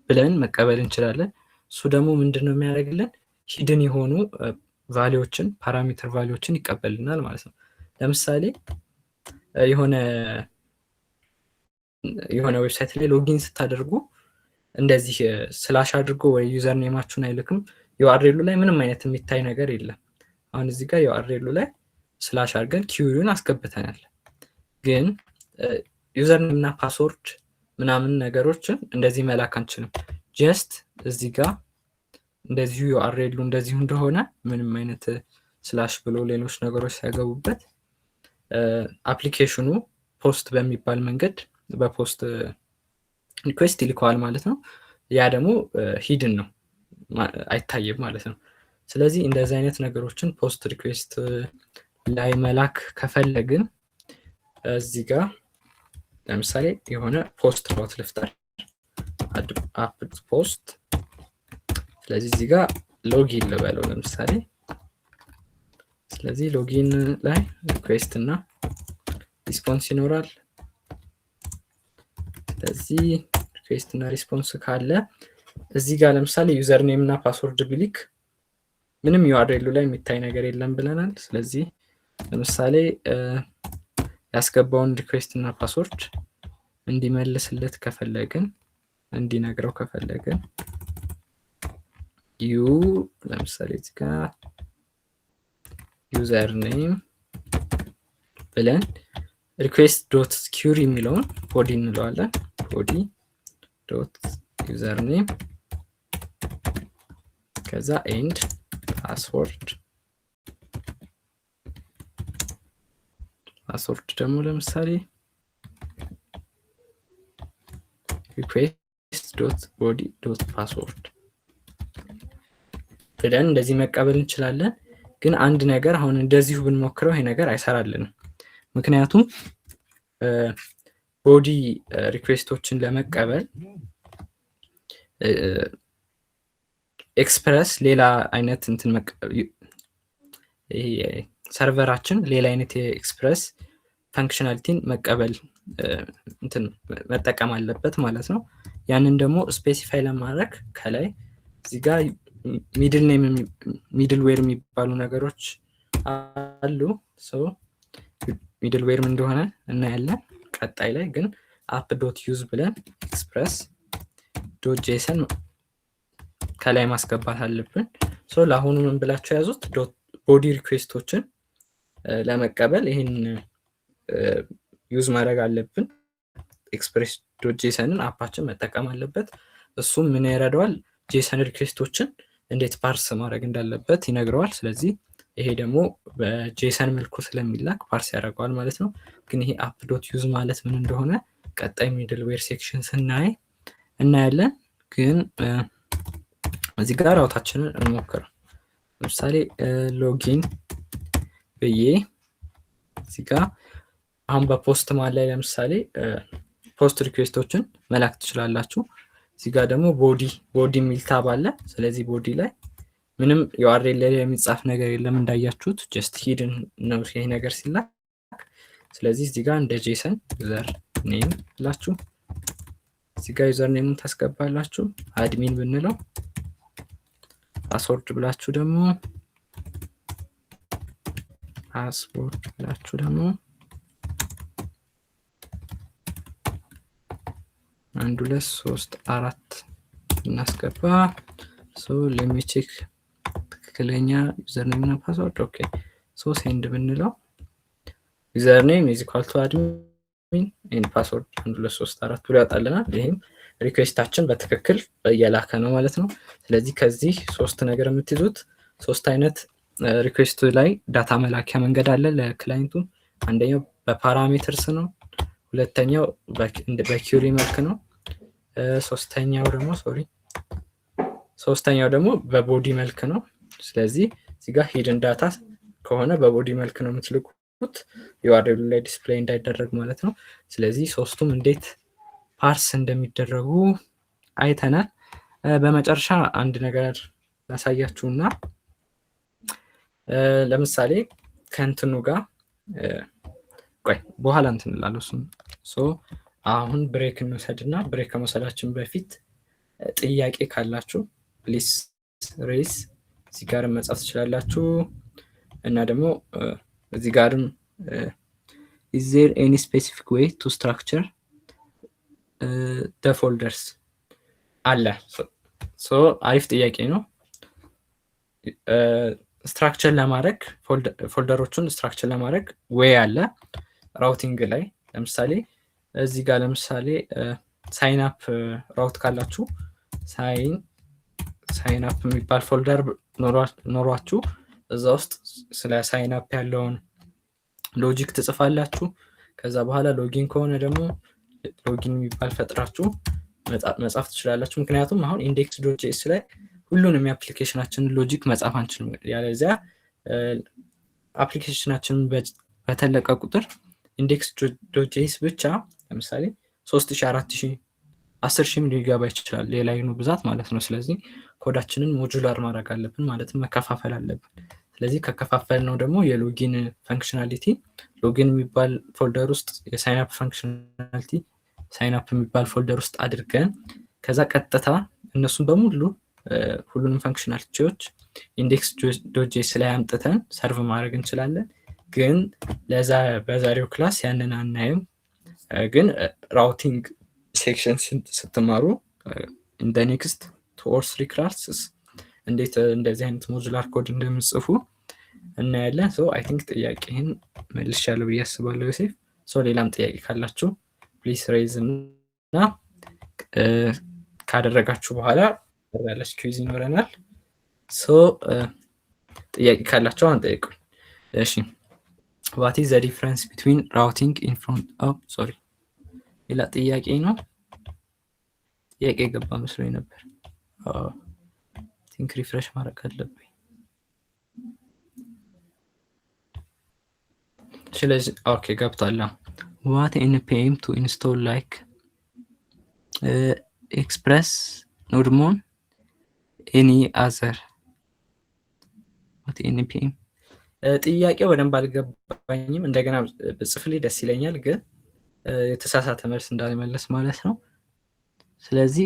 ብለን መቀበል እንችላለን። እሱ ደግሞ ምንድነው የሚያደርግልን? ሂድን የሆኑ ቫልዩዎችን ፓራሜትር ቫልዩዎችን ይቀበልናል ማለት ነው። ለምሳሌ የሆነ ዌብሳይት ላይ ሎጊን ስታደርጉ እንደዚህ ስላሽ አድርጎ ወይ ዩዘር ኔማችሁን አይልክም። ዩአርኤሉ ላይ ምንም አይነት የሚታይ ነገር የለም። አሁን እዚህ ጋር ዩአርኤሉ ላይ ስላሽ አድርገን ኪውሪውን አስገብተናል። ግን ዩዘር ኔም እና ፓስወርድ ምናምን ነገሮችን እንደዚህ መላክ አንችልም። ጀስት እዚህ ጋር እንደዚሁ ዩአርኤሉ እንደዚሁ እንደሆነ ምንም አይነት ስላሽ ብሎ ሌሎች ነገሮች ሳይገቡበት አፕሊኬሽኑ ፖስት በሚባል መንገድ በፖስት ሪኩዌስት ይልከዋል ማለት ነው። ያ ደግሞ ሂድን ነው አይታይም ማለት ነው። ስለዚህ እንደዚህ አይነት ነገሮችን ፖስት ሪኩዌስት ላይ መላክ ከፈለግን እዚህ ጋር ለምሳሌ የሆነ ፖስት ሮት ልፍጠር አፕ ፖስት። ስለዚህ እዚህ ጋር ሎጊን ልበለው ለምሳሌ። ስለዚህ ሎጊን ላይ ሪኩዌስት እና ሪስፖንስ ይኖራል። ስለዚህ ሪኩዌስት እና ሪስፖንስ ካለ እዚህ ጋር ለምሳሌ ዩዘር ኔም እና ፓስወርድ ብሊክ ምንም ዩአርኤሉ ላይ የሚታይ ነገር የለም ብለናል። ስለዚህ ለምሳሌ ያስገባውን ሪኩዌስት እና ፓስወርድ እንዲመልስለት ከፈለግን እንዲነግረው ከፈለግን ዩ ለምሳሌ እዚህ ጋር ዩዘር ኔም ብለን ሪኩዌስት ዶት ኪውሪ የሚለውን ቦዲ እንለዋለን። ቦዲ ዶት ዩዘር ኔም ከዛ ኤንድ ፓስወርድ ደግሞ ለምሳሌ ሪኩዌስት ዶት ቦዲ ዶት ፓስወርድ ብለን እንደዚህ መቀበል እንችላለን። ግን አንድ ነገር አሁን እንደዚሁ ብንሞክረው ይሄ ነገር አይሰራልንም። ምክንያቱም ቦዲ ሪኩዌስቶችን ለመቀበል ኤክስፕረስ ሌላ አይነት እንትን ሰርቨራችን ሌላ አይነት የኤክስፕረስ ፋንክሽናሊቲን መቀበል እንትን መጠቀም አለበት ማለት ነው። ያንን ደግሞ ስፔሲፋይ ለማድረግ ከላይ እዚህ ጋር ሚድል ዌር የሚባሉ ነገሮች አሉ። ሚድል ዌር ምን እንደሆነ እናያለን ቀጣይ ላይ። ግን አፕ ዶት ዩዝ ብለን ኤክስፕረስ ዶት ጄሰን ከላይ ማስገባት አለብን። ለአሁኑ ምን ብላችሁ ያዙት፣ ቦዲ ሪኩዌስቶችን ለመቀበል ይህን ዩዝ ማድረግ አለብን። ኤክስፕሬስ ዶት ጄሰንን አፓችን መጠቀም አለበት። እሱም ምን ይረዳዋል፣ ጄሰን ሪኩዌስቶችን እንዴት ፓርስ ማድረግ እንዳለበት ይነግረዋል። ስለዚህ ይሄ ደግሞ በጄሰን መልኩ ስለሚላክ ፓርስ ያደርገዋል ማለት ነው። ግን ይሄ አፕ ዶት ዩዝ ማለት ምን እንደሆነ ቀጣይ ሚድል ዌር ሴክሽን ስናይ እናያለን። ግን እዚህ ጋር ራውታችንን እንሞክረው። ለምሳሌ ሎጊን ብዬ እዚህ ጋር አሁን በፖስት ማል ላይ ለምሳሌ ፖስት ሪኩዌስቶችን መላክ ትችላላችሁ። እዚህ ጋር ደግሞ ቦዲ የሚል ታብ አለ። ስለዚህ ቦዲ ላይ ምንም ዩአርኤል ላይ የሚጻፍ ነገር የለም እንዳያችሁት፣ ጀስት ሂድን ነው ይሄ ነገር ሲላክ። ስለዚህ እዚህ ጋር እንደ ጄሰን ዩዘር ኔም ብላችሁ እዚህ ጋር ዩዘር ኔሙን ታስገባላችሁ። አድሚን ብንለው ፓስወርድ ብላችሁ ደግሞ 1 2 3 4 እናስገባ። ለሚቼክ ትክክለኛ ዩዘር ኔም እና ፓስወርድ ኦኬ። ሴንድ ብንለው ዩዘር ኔም ኢዝ ኢኳል ቱ አድሚን ኤንድ ፓስወርድ 1 2 3 4 ብሎ ያወጣልናል። ይሄም ሪኩዌስታችን በትክክል እየላከ ነው ማለት ነው። ስለዚህ ከዚህ ሶስት ነገር የምትይዙት፣ ሶስት አይነት ሪኩዌስቱ ላይ ዳታ መላኪያ መንገድ አለ ለክላይንቱ። አንደኛው በፓራሜትርስ ነው፣ ሁለተኛው በኪውሪ መልክ ነው፣ ሶስተኛው ደግሞ በቦዲ መልክ ነው። ስለዚህ እዚህ ጋር ሂድን ዳታ ከሆነ በቦዲ መልክ ነው የምትልኩት ዩአርኤሉ ላይ ዲስፕሌይ እንዳይደረግ ማለት ነው። ስለዚህ ሶስቱም እንዴት ፓርስ እንደሚደረጉ አይተናል። በመጨረሻ አንድ ነገር ላሳያችሁና ለምሳሌ ከእንትኑ ጋር ቆይ በኋላ እንትን እላለሁ። አሁን ብሬክ እንውሰድና ብሬክ ከመውሰዳችን በፊት ጥያቄ ካላችሁ ፕሊስ ሬስ እዚህ ጋርም መጻፍ ትችላላችሁ። እና ደግሞ እዚህ ጋርም is there any specific way to structure the folders አለ። አሪፍ ጥያቄ ነው። ስትራክቸር ለማድረግ ፎልደሮቹን ስትራክቸር ለማድረግ ዌይ አለ ራውቲንግ ላይ። ለምሳሌ እዚህ ጋር ለምሳሌ ሳይን አፕ ራውት ካላችሁ ሳይን አፕ የሚባል ፎልደር ኖሯችሁ እዛ ውስጥ ስለ ሳይን አፕ ያለውን ሎጂክ ትጽፋላችሁ። ከዛ በኋላ ሎጊን ከሆነ ደግሞ ሎጊን የሚባል ፈጥራችሁ መጻፍ ትችላላችሁ። ምክንያቱም አሁን ኢንዴክስ ዶት ጄኤስ ላይ ሁሉንም የአፕሊኬሽናችንን ሎጂክ መጻፍ አንችልም። ያለዚያ አፕሊኬሽናችንን በተለቀ ቁጥር ኢንዴክስ ዶት ጄኤስ ብቻ ለምሳሌ 3000 4000 10,000 ሊገባ ይችላል የላይኑ ብዛት ማለት ነው። ስለዚህ ኮዳችንን ሞጁላር ማድረግ አለብን ማለትም መከፋፈል አለብን። ስለዚህ ከከፋፈል ነው ደግሞ የሎጊን ፈንክሽናሊቲ ሎጊን የሚባል ፎልደር ውስጥ የሳይን አፕ ፈንክሽናሊቲ ሳይን አፕ የሚባል ፎልደር ውስጥ አድርገን ከዛ ቀጥታ እነሱን በሙሉ ሁሉንም ፈንክሽናሊቲዎች ኢንዴክስ ዶት ጄኤስ ላይ አምጥተን ሰርቭ ማድረግ እንችላለን። ግን በዛሬው ክላስ ያንን አናይም። ግን ራውቲንግ ሴክሽን ስትማሩ እንደ ኔክስት 2 or 3 ክላስስ እንዴት እንደዚህ አይነት ሞጁላር ኮድ እንደምጽፉ እናያለን። ሶ አይ ቲንክ ጥያቄህን መልሻለሁ ብዬ አስባለሁ ዮሴፍ። ሶ ሌላም ጥያቄ ካላችሁ ፕሊስ ሬይዝ እና ካደረጋችሁ በኋላ ያለች ኩዊዝ ይኖረናል። ሶ ጥያቄ ካላችሁ አሁን ጠይቁኝ። እሺ what is the difference between routing in front of sorry ሌላ ጥያቄ ነው። ጥያቄ ገባ መስሎኝ ነበር። ቲንክ ሪፍሬሽ ማድረግ አለብኝ። ስለዚህ ኦኬ ገብቷል። what npm to install like express nodemon any other what npm ጥያቄው በደንብ አልገባኝም። እንደገና ብጽፍልኝ ደስ ይለኛል፣ ግን የተሳሳተ መልስ እንዳልመለስ ማለት ነው። ስለዚህ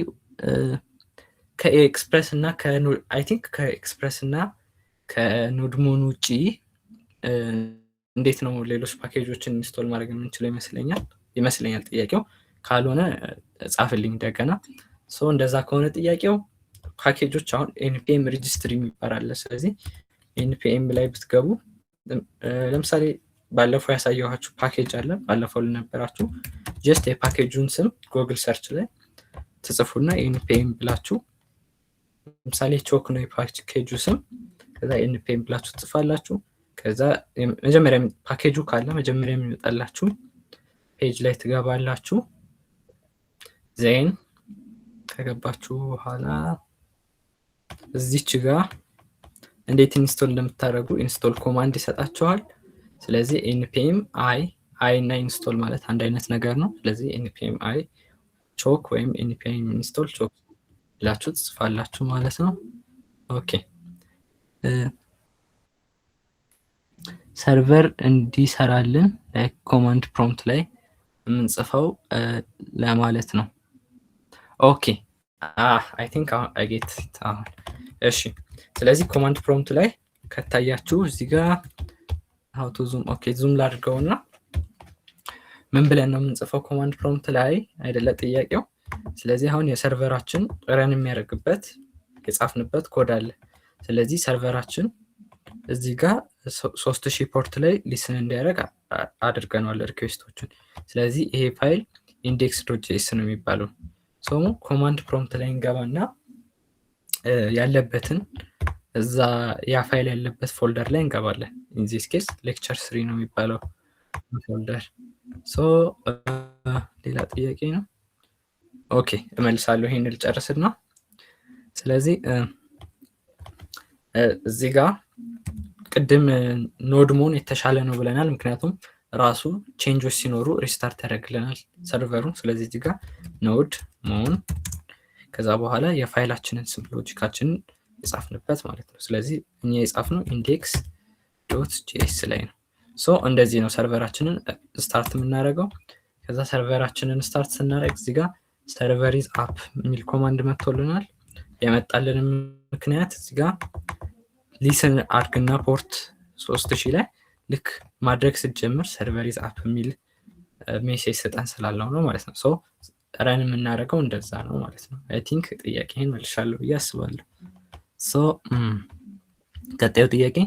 ከኤክስፕረስ እና አይ ቲንክ ከኤክስፕረስ እና ከኖድሞን ውጪ እንዴት ነው ሌሎች ፓኬጆችን ኢንስቶል ማድረግ የምንችለው ይመስለኛል ጥያቄው። ካልሆነ ጻፍልኝ እንደገና። ሶ እንደዛ ከሆነ ጥያቄው ፓኬጆች አሁን ኤንፒኤም ሬጂስትሪ የሚባል አለ። ስለዚህ ኤንፒኤም ላይ ብትገቡ ለምሳሌ ባለፈው ያሳየኋችሁ ፓኬጅ አለ። ባለፈው ልነበራችሁ ጀስት የፓኬጁን ስም ጉግል ሰርች ላይ ትጽፉና ኤንፒኤም ብላችሁ ለምሳሌ ቾክ ነው የፓኬጁ ስም። ከዛ ኤንፒኤም ብላችሁ ትጽፋላችሁ። ከዛ መጀመሪያ ፓኬጁ ካለ መጀመሪያ የሚመጣላችሁ ፔጅ ላይ ትገባላችሁ። ዜን ከገባችሁ በኋላ እዚች ጋር እንዴት ኢንስቶል እንደምታደርጉ ኢንስቶል ኮማንድ ይሰጣችኋል። ስለዚህ ኤንፒኤም አይ እና ኢንስቶል ማለት አንድ አይነት ነገር ነው። ስለዚህ ኤንፒኤም አይ ቾክ ወይም ኤንፒኤም ኢንስቶል ቾክ ብላችሁ ትጽፋላችሁ ማለት ነው። ኦኬ ሰርቨር እንዲሰራልን ኮማንድ ፕሮምፕት ላይ የምንጽፈው ለማለት ነው። ኦኬ አይ ቲንክ አይ ጌት ኢት አሁን። እሺ ስለዚህ ኮማንድ ፕሮምፕት ላይ ከታያችሁ እዚህ ጋር how to zoom ኦኬ ዙም ላድርገውና ምን ብለን ነው የምንጽፈው ኮማንድ ፕሮምፕት ላይ አይደለ ጥያቄው። ስለዚህ አሁን የሰርቨራችን ረን የሚያደርግበት የጻፍንበት ኮድ አለ። ስለዚህ ሰርቨራችን እዚህ ጋር 3000 ፖርት ላይ ሊስን እንዲያደርግ አድርገናል ሪኩዌስቶችን። ስለዚህ ይሄ ፋይል index.js ነው የሚባለው። ሶ ኮማንድ ፕሮምፕት ላይ እንገባና ያለበትን እዛ ያ ፋይል ያለበት ፎልደር ላይ እንገባለን። in this case lecture 3 ነው የሚባለው ፎልደር። ሶ ሌላ ጥያቄ ነው? ኦኬ እመልሳለሁ። ይሄን ልጨርስና ስለዚህ እዚህ ጋር ቅድም ኖድሞን የተሻለ ነው ብለናል። ምክንያቱም ራሱ ቼንጆች ሲኖሩ ሪስታርት ያደርግልናል ሰርቨሩን። ስለዚህ እዚህ ጋር ኖድ ሞን ከዛ በኋላ የፋይላችንን ስም ሎጂካችንን የጻፍንበት ማለት ነው። ስለዚህ እኛ የጻፍነው ኢንዴክስ ዶት ጄኤስ ላይ ነው። ሶ እንደዚህ ነው ሰርቨራችንን ስታርት የምናደርገው። ከዛ ሰርቨራችንን ስታርት ስናደርግ እዚህ ጋር ሰርቨር ኢዝ አፕ የሚል ኮማንድ መጥቶልናል። የመጣልን ምክንያት እዚህ ጋር ሊስን አድርግና ፖርት 3000 ላይ ልክ ማድረግ ስትጀምር ሰርቨር ኢዝ አፕ የሚል ሜሴጅ ሰጠን ስላለው ነው ማለት ነው። ሶ ረን የምናደርገው እንደዛ ነው ማለት ነው። አይ ቲንክ ጥያቄን መልሻለሁ ብዬ አስባለሁ። ሶ ቀጣዩ ጥያቄ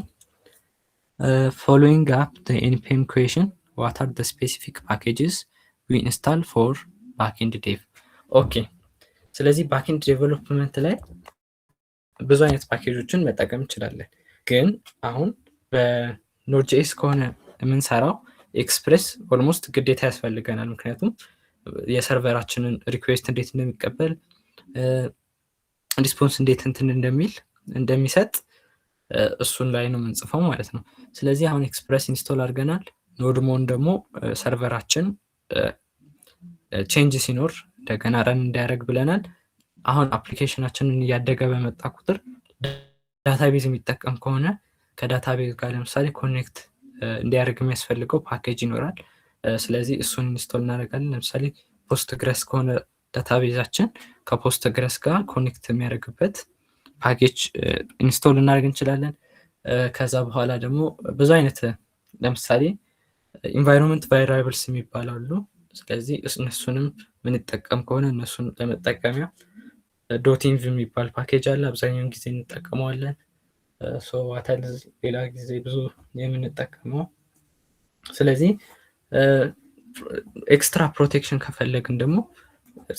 following up the npm question what are the specific packages we install for backend dev? ኦኬ ስለዚህ ባክኤንድ ዴቨሎፕመንት ላይ ብዙ አይነት ፓኬጆችን መጠቀም እንችላለን። ግን አሁን በኖድ.js ከሆነ የምንሰራው ኤክስፕሬስ ኦልሞስት ግዴታ ያስፈልገናል። ምክንያቱም የሰርቨራችንን ሪኩዌስት እንዴት እንደሚቀበል ሪስፖንስ እንዴት እንትን እንደሚሰጥ እሱን ላይ ነው የምንጽፈው ማለት ነው። ስለዚህ አሁን ኤክስፕረስ ኢንስቶል አድርገናል። ኖድሞን ደግሞ ሰርቨራችን ቼንጅ ሲኖር እንደገና ረን እንዲያደርግ ብለናል። አሁን አፕሊኬሽናችንን እያደገ በመጣ ቁጥር ዳታቤዝ የሚጠቀም ከሆነ ከዳታቤዝ ጋር ለምሳሌ ኮኔክት እንዲያደርግ የሚያስፈልገው ፓኬጅ ይኖራል። ስለዚህ እሱን ኢንስቶል እናደርጋለን። ለምሳሌ ፖስትግረስ ከሆነ ዳታቤዛችን ከፖስትግረስ ጋር ኮኔክት የሚያደርግበት ፓኬጅ ኢንስቶል እናደርግ እንችላለን። ከዛ በኋላ ደግሞ ብዙ አይነት ለምሳሌ ኢንቫይሮንመንት ቫሪያብልስ የሚባላሉ። ስለዚህ እነሱንም ምንጠቀም ከሆነ እነሱን ለመጠቀሚያ ዶቲንቭ የሚባል ፓኬጅ አለ። አብዛኛውን ጊዜ እንጠቀመዋለን። ዋተልዝ ሌላ ጊዜ ብዙ የምንጠቀመው። ስለዚህ ኤክስትራ ፕሮቴክሽን ከፈለግን ደግሞ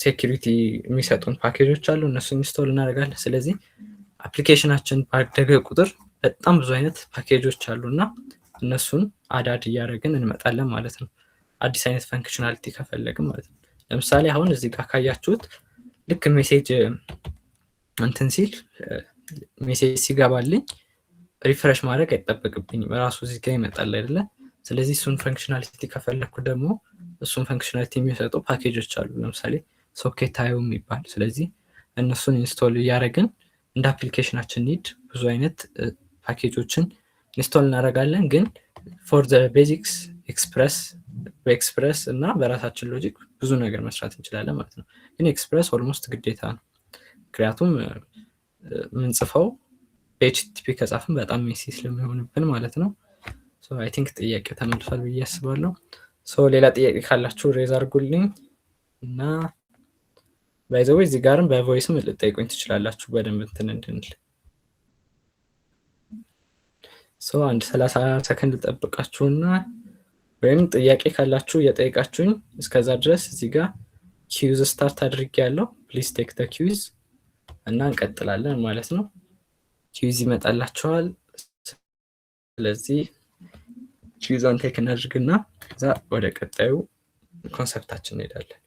ሴኪሪቲ የሚሰጡን ፓኬጆች አሉ። እነሱን ኢንስቶል እናደርጋለን። ስለዚህ አፕሊኬሽናችን ባደገ ቁጥር በጣም ብዙ አይነት ፓኬጆች አሉ እና እነሱን አዳድ እያደረግን እንመጣለን ማለት ነው። አዲስ አይነት ፈንክሽናሊቲ ከፈለግን ማለት ነው። ለምሳሌ አሁን እዚህ ጋር ካያችሁት ልክ ሜሴጅ እንትን ሲል ሜሴጅ ሲገባልኝ ሪፍሬሽ ማድረግ አይጠበቅብኝም፣ ራሱ እዚህ ጋር ይመጣል አይደለ? ስለዚህ እሱን ፈንክሽናሊቲ ከፈለግኩ ደግሞ እሱን ፈንክሽናሊቲ የሚሰጡ ፓኬጆች አሉ። ለምሳሌ ሶኬት አዮ የሚባል። ስለዚህ እነሱን ኢንስቶል እያደረግን እንደ አፕሊኬሽናችን ኒድ ብዙ አይነት ፓኬጆችን ኢንስቶል እናደርጋለን። ግን ፎር ዘ ቤዚክስ በኤክስፕረስ እና በራሳችን ሎጂክ ብዙ ነገር መስራት እንችላለን ማለት ነው። ግን ኤክስፕረስ ኦልሞስት ግዴታ ነው፣ ምክንያቱም ምንጽፈው በኤችቲቲፒ ከጻፍን በጣም ሜሲ ስለሚሆንብን ማለት ነው። አይ ቲንክ ጥያቄው ተመልሷል ብዬ አስባለሁ። ሌላ ጥያቄ ካላችሁ ሬዝ አድርጉልኝ እና ባይዘው እዚህ ጋርም በቮይስም ልጠይቁኝ ትችላላችሁ በደንብ እንትን እንድንል። አንድ 30 ሰከንድ ልጠብቃችሁና ወይም ጥያቄ ካላችሁ እየጠየቃችሁኝ እስከዛ ድረስ እዚህ ጋር ኪውዝ ስታርት አድርጌያለሁ። ፕሊዝ ቴክ ዘ ኪውዝ እና እንቀጥላለን ማለት ነው። ኪውዝ ይመጣላችኋል። ስለዚህ ኪውዛን ቴክ እናድርግና ከዛ ወደ ቀጣዩ ኮንሰፕታችን እንሄዳለን።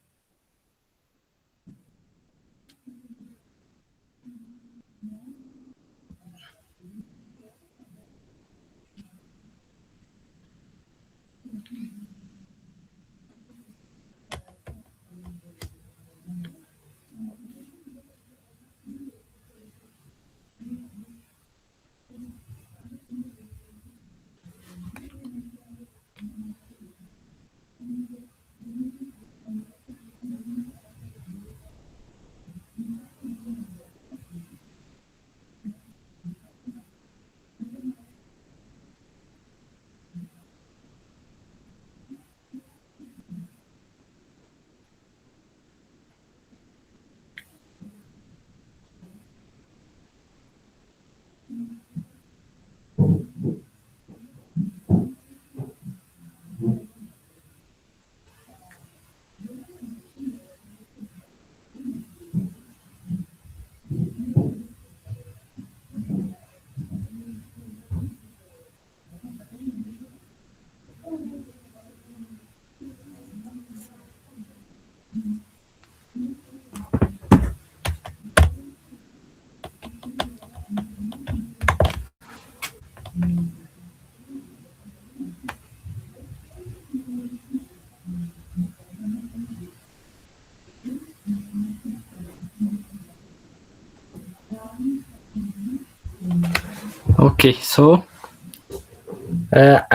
ኦኬ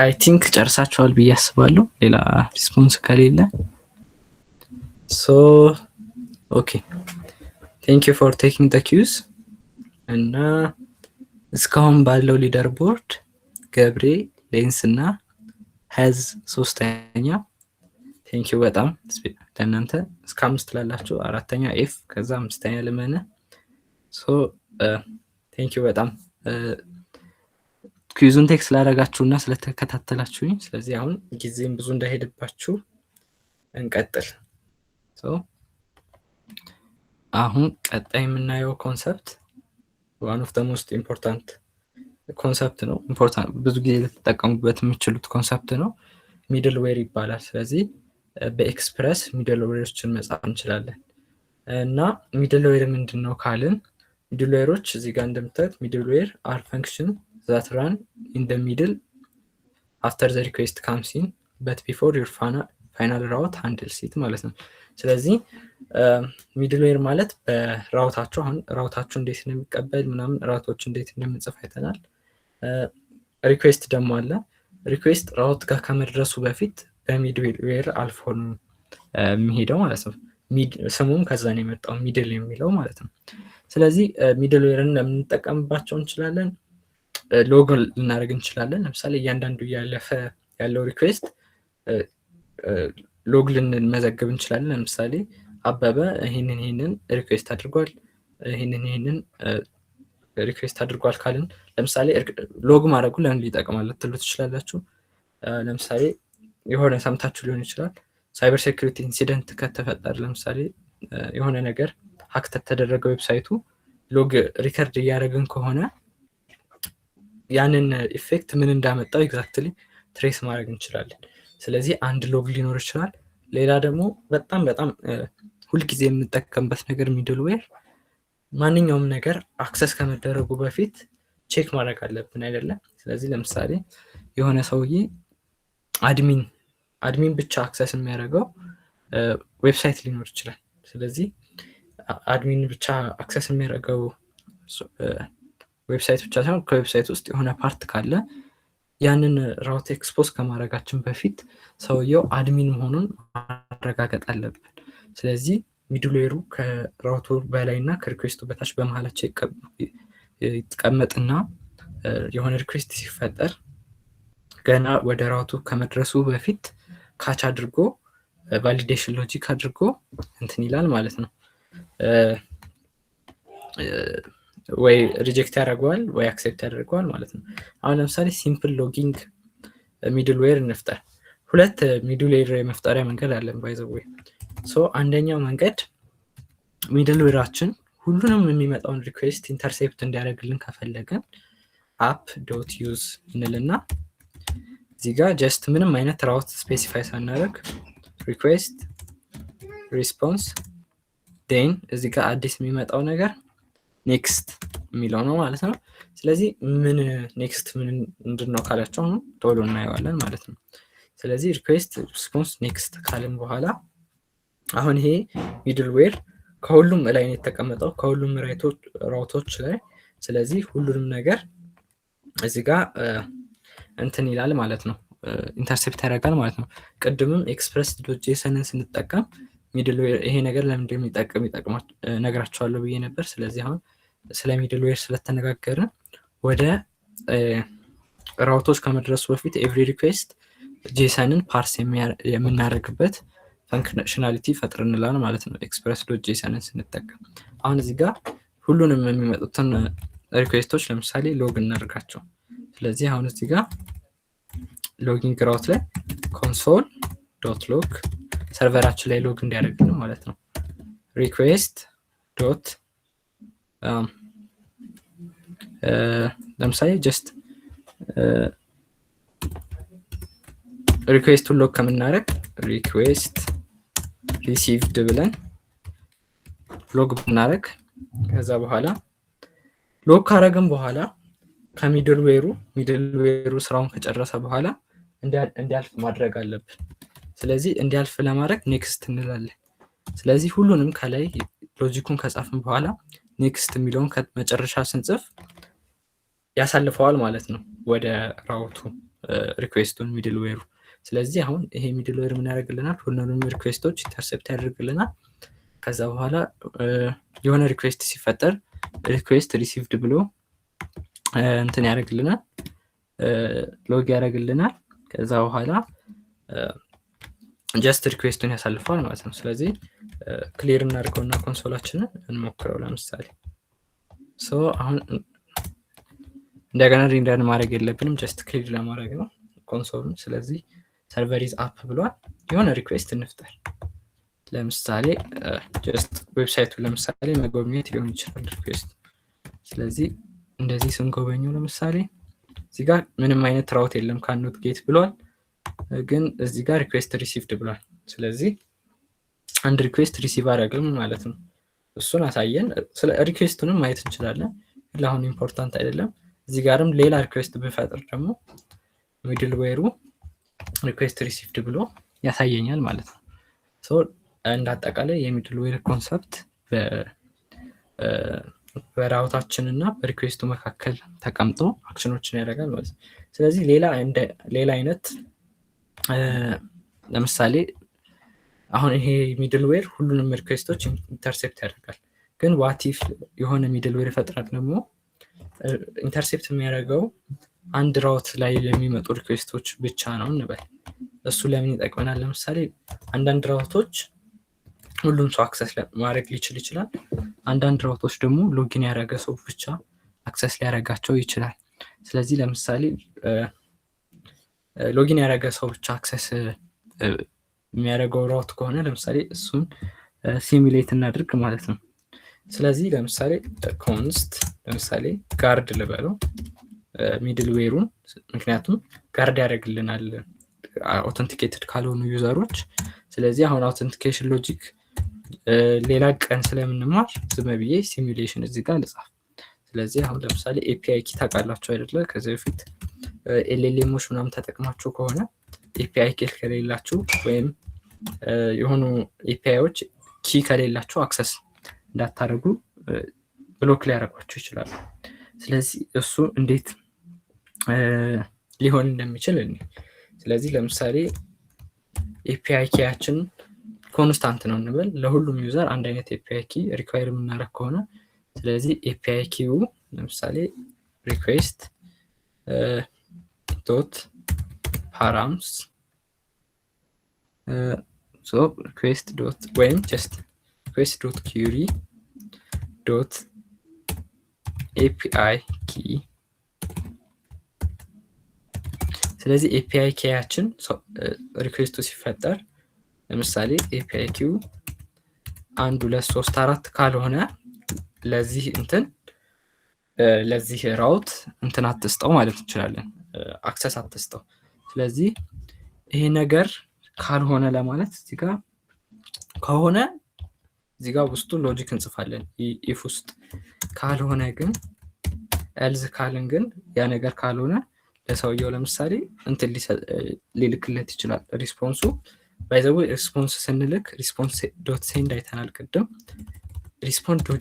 አይ ቲንክ ጨርሳችኋል ብዬ አስባለሁ፣ ሌላ ሪስፖንስ ከሌለ። ኦኬ ቴንክ ዩ ፎር ቴኪንግ ዘ ኪውዝ። እና እስካሁን ባለው ሊደር ቦርድ ገብሬ፣ ሌንስ እና ሀዝ ሶስተኛ። ቴንክ ዩ በጣም ለእናንተ። እስከ 5 ላላችሁ 4ኛ ኤፍ፣ ከዛ 5ኛ ልመነ። ቴንክ ዩ በጣም ኩዊዙን ቴክስት ስላደረጋችሁና ስለተከታተላችሁኝ። ስለዚህ አሁን ጊዜም ብዙ እንዳይሄድባችሁ እንቀጥል። አሁን ቀጣይ የምናየው ኮንሰፕት ዋን ኦፍ ዘ ሞስት ኢምፖርታንት ኮንሰፕት ነው። ብዙ ጊዜ ልትጠቀሙበት የምችሉት ኮንሰፕት ነው። ሚድል ዌር ይባላል። ስለዚህ በኤክስፕረስ ሚድልዌሮችን መጻፍ እንችላለን። እና ሚድልዌር ምንድን ነው ካልን ሚድልዌሮች እዚህ ጋር እንደምታዩት ሚድልዌር አር ፈንክሽን ዛት ራን ኢን ደ ሚድል አፍተር ዘ ሪኩዌስት ካምስ ኢን በት ቢፎር ዩር ፋይናል ራውት ሃንድልስ ኢት ማለት ነው። ስለዚህ ሚድልዌር ማለት በራውታችሁ አሁን ራውታችሁ እንዴት እንደሚቀበል ምናምን ራውቶች እንዴት እንደምንጽፍ አይተናል። ሪኩዌስት ደግሞ አለ። ሪኩዌስት ራውት ጋር ከመድረሱ በፊት በሚድልዌር አልፎ ነው የሚሄደው ማለት ነው። ስሙም ከዛ ነው የመጣው ሚድል የሚለው ማለት ነው። ስለዚህ ሚድልዌርን ለምንጠቀምባቸው እንችላለን። ሎግ ልናደርግ እንችላለን። ለምሳሌ እያንዳንዱ እያለፈ ያለው ሪኩዌስት ሎግ ልንመዘግብ እንችላለን። ለምሳሌ አበበ ይህንን ሪኩዌስት አድርጓል፣ ይህንን ሪኩዌስት አድርጓል ካልን ለምሳሌ ሎግ ማድረጉ ለምን ሊጠቅማል ልትሉ ትችላላችሁ። ለምሳሌ የሆነ ሰምታችሁ ሊሆን ይችላል። ሳይበር ሴኩሪቲ ኢንሲደንት ከተፈጠረ ለምሳሌ የሆነ ነገር ሀክ ተደረገ ዌብሳይቱ ሎግ ሪከርድ እያደረግን ከሆነ ያንን ኢፌክት ምን እንዳመጣው ኤግዛክትሊ ትሬስ ማድረግ እንችላለን። ስለዚህ አንድ ሎግ ሊኖር ይችላል። ሌላ ደግሞ በጣም ሁልጊዜ የምንጠቀምበት ነገር ሚድልዌር ማንኛውም ነገር አክሰስ ከመደረጉ በፊት ቼክ ማድረግ አለብን አይደለም። ስለዚህ ለምሳሌ የሆነ ሰውዬ አድሚን ብቻ አክሰስ የሚያደርገው ዌብሳይት ሊኖር ይችላል። ስለዚህ አድሚን ብቻ አክሰስ የሚያደርገው ዌብሳይት ብቻ ሳይሆን ከዌብሳይት ውስጥ የሆነ ፓርት ካለ ያንን ራውት ኤክስፖዝ ከማድረጋችን በፊት ሰውየው አድሚን መሆኑን ማረጋገጥ አለብን። ስለዚህ ሚድልዌሩ ከራውቱ በላይ እና ከሪኩዌስቱ በታች በመሀላቸው ይቀመጥና የሆነ ሪኩዌስት ሲፈጠር ገና ወደ ራውቱ ከመድረሱ በፊት ካች አድርጎ ቫሊዴሽን ሎጂክ አድርጎ እንትን ይላል ማለት ነው። ወይ ሪጀክት ያደርገዋል ወይ አክሴፕት ያደርገዋል ማለት ነው። አሁን ለምሳሌ ሲምፕል ሎጊንግ ሚድልዌር እንፍጠር። ሁለት ሚድልዌር የመፍጠሪያ መንገድ አለን ባይ ዘ ዌይ። አንደኛው መንገድ ሚድልዌራችን ሁሉንም የሚመጣውን ሪኩዌስት ኢንተርሴፕት እንዲያደርግልን ከፈለገን አፕ ዶት ዩዝ እንልና እዚህ ጋር ጀስት ምንም አይነት ራውት ስፔሲፋይ ሳናደርግ ሪኩዌስት ሪስፖንስ ዴን እዚህ ጋር አዲስ የሚመጣው ነገር ኔክስት የሚለው ነው ማለት ነው። ስለዚህ ምን ኔክስት ምንድን ነው ካላቸው አሁን ቶሎ እናየዋለን ማለት ነው። ስለዚህ ሪኩዌስት ሪስፖንስ ኔክስት ካልን በኋላ አሁን ይሄ ሚድልዌር ከሁሉም ላይ ነው የተቀመጠው ከሁሉም ራውቶች ላይ። ስለዚህ ሁሉንም ነገር እዚህ ጋር እንትን ይላል ማለት ነው፣ ኢንተርሴፕት ያደርጋል ማለት ነው። ቅድምም ኤክስፕረስ ዶት ጄሰንን ስንጠቀም ሚድልዌር ይሄ ነገር ለምን እንደሚጠቅም ነግራቸዋለሁ ብዬ ነበር። ስለዚህ አሁን ስለ ሚድልዌር ስለተነጋገርን ወደ ራውቶች ከመድረሱ በፊት ኤቭሪ ሪኩዌስት ጄሰንን ፓርስ የምናደርግበት ፈንክሽናሊቲ ፈጥረንላል ማለት ነው ኤክስፕረስ ዶት ጄሰንን ስንጠቀም። አሁን እዚህ ጋር ሁሉንም የሚመጡትን ሪኩዌስቶች ለምሳሌ ሎግ እናደርጋቸው። ስለዚህ አሁን እዚህ ጋር ሎጊንግ ራውት ላይ ኮንሶል ዶት ሎግ ሰርቨራችን ላይ ሎግ እንዲያደርግ ነው ማለት ነው። ሪኩዌስት ዶት ለምሳሌ ጀስት ሪኩዌስቱን ሎግ ከምናደርግ ሪኩዌስት ሪሲቭድ ብለን ሎግ ብናደርግ ከዛ በኋላ ሎግ ካረግን በኋላ ከሚድልዌሩ ስራውን ከጨረሰ በኋላ እንዲያልፍ ማድረግ አለብን። ስለዚህ እንዲያልፍ ለማድረግ ኔክስት እንላለን። ስለዚህ ሁሉንም ከላይ ሎጂኩን ከጻፍን በኋላ ኔክስት የሚለውን ከመጨረሻ ስንጽፍ ያሳልፈዋል ማለት ነው ወደ ራውቱ ሪኩዌስቱን ሚድልዌሩ። ስለዚህ አሁን ይሄ ሚድልዌር ምን ያደርግልናል? ሁሉንም ሪኩዌስቶች ኢንተርሴፕት ያደርግልናል። ከዛ በኋላ የሆነ ሪኩዌስት ሲፈጠር ሪኩዌስት ሪሲቭድ ብሎ እንትን ያደርግልናል፣ ሎግ ያደርግልናል። ከዛ በኋላ ጀስት ሪኩዌስቱን ያሳልፈዋል ማለት ነው። ስለዚህ ክሊር እናድርገውና ኮንሶላችንን እንሞክረው። ለምሳሌ አሁን እንደገና ሪንደር ማድረግ የለብንም፣ ጀስት ክሊር ለማድረግ ነው ኮንሶሉን። ስለዚህ ሰርቨር ኢዝ አፕ ብሏል። የሆነ ሪኩዌስት እንፍጠር። ለምሳሌ ጀስት ዌብሳይቱን ለምሳሌ መጎብኘት ሊሆን ይችላል ሪኩዌስት። ስለዚህ እንደዚህ ስንጎበኘው ለምሳሌ እዚህ ጋር ምንም አይነት ራውት የለም ካኖት ጌት ብሏል፣ ግን እዚህ ጋር ሪኩዌስት ሪሲቭድ ብሏል። ስለዚህ አንድ ሪኩዌስት ሪሲቭ አደረግን ማለት ነው። እሱን አሳየን። ስለ ሪኩዌስቱንም ማየት እንችላለን፣ ለአሁን ኢምፖርታንት አይደለም። እዚህ ጋርም ሌላ ሪኩዌስት ብፈጥር ደግሞ ሚድል ዌሩ ሪኩዌስት ሪሲቭድ ብሎ ያሳየኛል ማለት ነው። እንደ አጠቃላይ የሚድል ዌር ኮንሰፕት በራውታችን እና በሪኩዌስቱ መካከል ተቀምጦ አክሽኖችን ያደርጋል ማለት ነው። ስለዚህ ሌላ አይነት ለምሳሌ አሁን ይሄ ሚድል ዌር ሁሉንም ሪኩዌስቶች ኢንተርሴፕት ያደርጋል። ግን ዋቲፍ የሆነ ሚድል ዌር ይፈጥራል ደግሞ ኢንተርሴፕት የሚያደርገው አንድ ራውት ላይ የሚመጡ ሪኩዌስቶች ብቻ ነው እንበል። እሱ ለምን ይጠቅመናል? ለምሳሌ አንዳንድ ራውቶች ሁሉም ሰው አክሰስ ማድረግ ሊችል ይችላል። አንዳንድ ራውቶች ደግሞ ሎጊን ያደረገ ሰው ብቻ አክሰስ ሊያደርጋቸው ይችላል። ስለዚህ ለምሳሌ ሎጊን ያደረገ ሰው ብቻ አክሰስ የሚያደርገው ራውት ከሆነ ለምሳሌ እሱን ሲሙሌት እናድርግ ማለት ነው። ስለዚህ ለምሳሌ ኮንስት ለምሳሌ ጋርድ ልበለው ሚድል ዌሩን፣ ምክንያቱም ጋርድ ያደርግልናል አውተንቲኬትድ ካልሆኑ ዩዘሮች። ስለዚህ አሁን አውተንቲኬሽን ሎጂክ ሌላ ቀን ስለምንማር ዝም ብዬ ሲሙሌሽን እዚህ ጋር ልጻፍ። ስለዚህ አሁን ለምሳሌ ኤፒአይ ኪ ታውቃላችሁ አይደለ? ከዚህ በፊት ኤልኤልኤሞች ምናምን ተጠቅማችሁ ከሆነ ኤፒአይ ኪ ከሌላችሁ ወይም የሆኑ ኤፒአይዎች ኪ ከሌላችሁ አክሰስ እንዳታደርጉ ብሎክ ሊያደርጓችሁ ይችላሉ። ስለዚህ እሱ እንዴት ሊሆን እንደሚችል ስለዚህ ለምሳሌ ኤፒአይ ኪያችን ኮንስታንት ነው እንበል። ለሁሉም ዩዘር አንድ አይነት ኤፒአይ ኪ ሪኳየር የምናደርግ ከሆነ ስለዚህ ኤፒአይ ኪው ለምሳሌ ሪኩዌስት ዶት ፓራምስ ሪኩዌስት ዶት ወይም ጀስት ሪኩዌስት ዶት ኪሪ ዶት ኤፒአይ ኪ። ስለዚህ ኤፒአይ ኪያችን ሪኩዌስቱ ሲፈጠር ለምሳሌ ኤፒአይ ኪው 1 2 3 4 ካልሆነ ለዚህ ራውት እንትን አትስጠው ማለት እንችላለን፣ አክሰስ አትስጠው። ስለዚህ ይሄ ነገር ካልሆነ ለማለት እዚህ ጋር ከሆነ እዚህ ጋር ውስጡ ሎጂክ እንጽፋለን ኢፍ ውስጥ፣ ካልሆነ ግን ኤልዝ ካልን ግን ያ ነገር ካልሆነ ለሰውየው ለምሳሌ እንትን ሊልክለት ይችላል ሪስፖንሱ። ባይዘው ሪስፖንስ ስንልክ ሪስፖንስ ዶት ሴንድ አይተናል ቅድም። ሪስፖንስ ዶት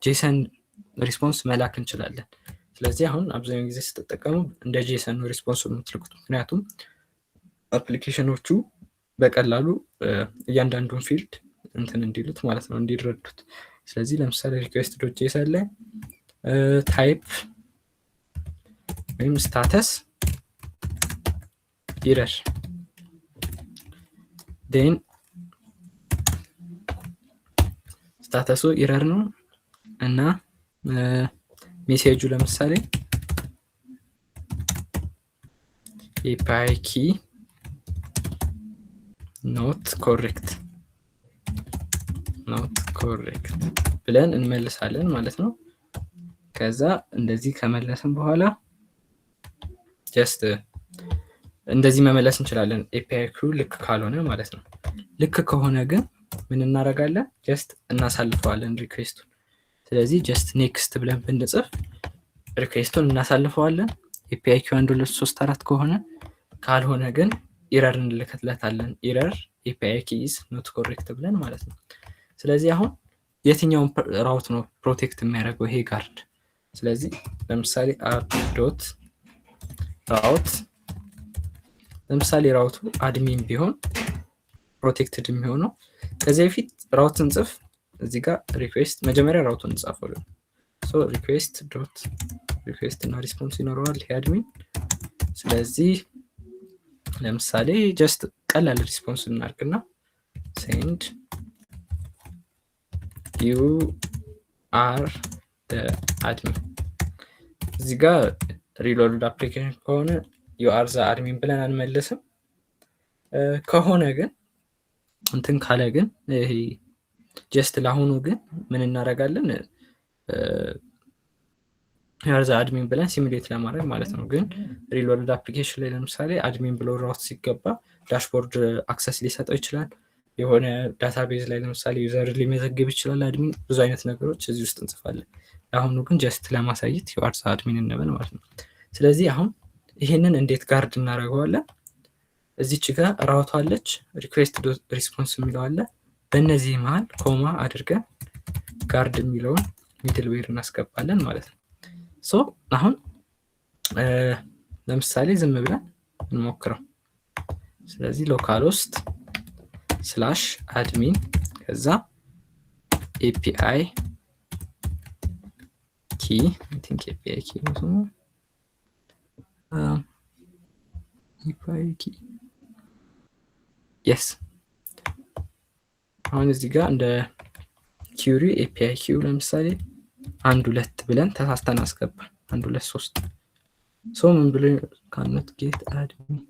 ጄሰን ሪስፖንስ መላክ እንችላለን። ስለዚህ አሁን አብዛኛው ጊዜ ስትጠቀሙ እንደ ጄሰን ነው ሪስፖንስ የምትልኩት፣ ምክንያቱም አፕሊኬሽኖቹ በቀላሉ እያንዳንዱን ፊልድ እንትን እንዲሉት ማለት ነው፣ እንዲረዱት። ስለዚህ ለምሳሌ ሪኩዌስት ዶት ጄሰን ላይ ታይፕ ወይም ስታተስ ኢረር ዴን ስታተሱ ኢረር ነው እና ሜሴጁ ለምሳሌ ኤፒአይ ኪ ኖት ኮሬክት ብለን እንመልሳለን ማለት ነው። ከዛ እንደዚህ ከመለስን በኋላ ጀስት እንደዚህ መመለስ እንችላለን ኤፒአይ ኪው ልክ ካልሆነ ማለት ነው። ልክ ከሆነ ግን ምን እናደርጋለን? ጀስት እናሳልፈዋለን ሪኩዌስቱን። ስለዚህ ጀስት ኔክስት ብለን ብንጽፍ ሪኩዌስቱን እናሳልፈዋለን። ኤፒአይ ኪው 1 2 3 4 ከሆነ፣ ካልሆነ ግን ኢረር እንልክለታለን። ኢረር ኤፒአይ ኪ ኢዝ ኖት ኮሬክት ብለን ማለት ነው። ስለዚህ አሁን የትኛውን ራውት ነው ፕሮቴክት የሚያደርገው? ይሄ ጋርድ። ስለዚህ ለምሳሌ አፕ ዶት ራውት፣ ለምሳሌ ራውቱ አድሚን ቢሆን ፕሮቴክትድ የሚሆነው ከዚህ በፊት ራውት እንጽፍ እዚህ ጋር ሪኩዌስት መጀመሪያ ራውቱን እንጻፈው። ሪኩዌስት ዶት ሪኩዌስት እና ሪስፖንስ ይኖረዋል ይሄ አድሚን። ስለዚህ ለምሳሌ ጀስት ቀላል ሪስፖንስ እናርግና ሴንድ ዩ አር ደ አድሚን። እዚህ ጋር ሪሎድ አፕሊኬሽን ከሆነ ዩ አር ዘ አድሚን ብለን አንመልስም። ከሆነ ግን እንትን ካለ ግን ይሄ ጀስት ለአሁኑ ግን ምን እናደርጋለን? ዩ አር ዘ አድሚን ብለን ሲሙሌት ለማድረግ ማለት ነው። ግን ሪሎድ አፕሊኬሽን ላይ ለምሳሌ አድሚን ብሎ ራውት ሲገባ ዳሽቦርድ አክሰስ ሊሰጠው ይችላል። የሆነ ዳታቤዝ ላይ ለምሳሌ ዩዘር ሊመዘግብ ይችላል አድሚን። ብዙ አይነት ነገሮች እዚህ ውስጥ እንጽፋለን። ለአሁኑ ግን ጀስት ለማሳየት ዩአር ዘ አድሚን እንበል ማለት ነው። ስለዚህ አሁን ይህንን እንዴት ጋርድ እናደርገዋለን? እዚች ጋር ራውቷ አለች፣ ሪኩዌስት ሪስፖንስ የሚለው አለ። በእነዚህ መሀል ኮማ አድርገን ጋርድ የሚለውን ሚድል ዌር እናስገባለን ማለት ነው። ሶ አሁን ለምሳሌ ዝም ብለን እንሞክረው። ስለዚህ ሎካል ውስጥ ስላሽ አድሚን ከዛ ኤፒአይ ኪ ኤፒአይ ኪ ነው ኤፒአይ ኪ የስ። አሁን እዚህ ጋር እንደ ኪሪ ኤፒአይ ኪው ለምሳሌ 1 2 ብለን ተሳስተን አስገባን። 1 2 3 ሶ ምን ብሎ ካኖት ጌት አድሚን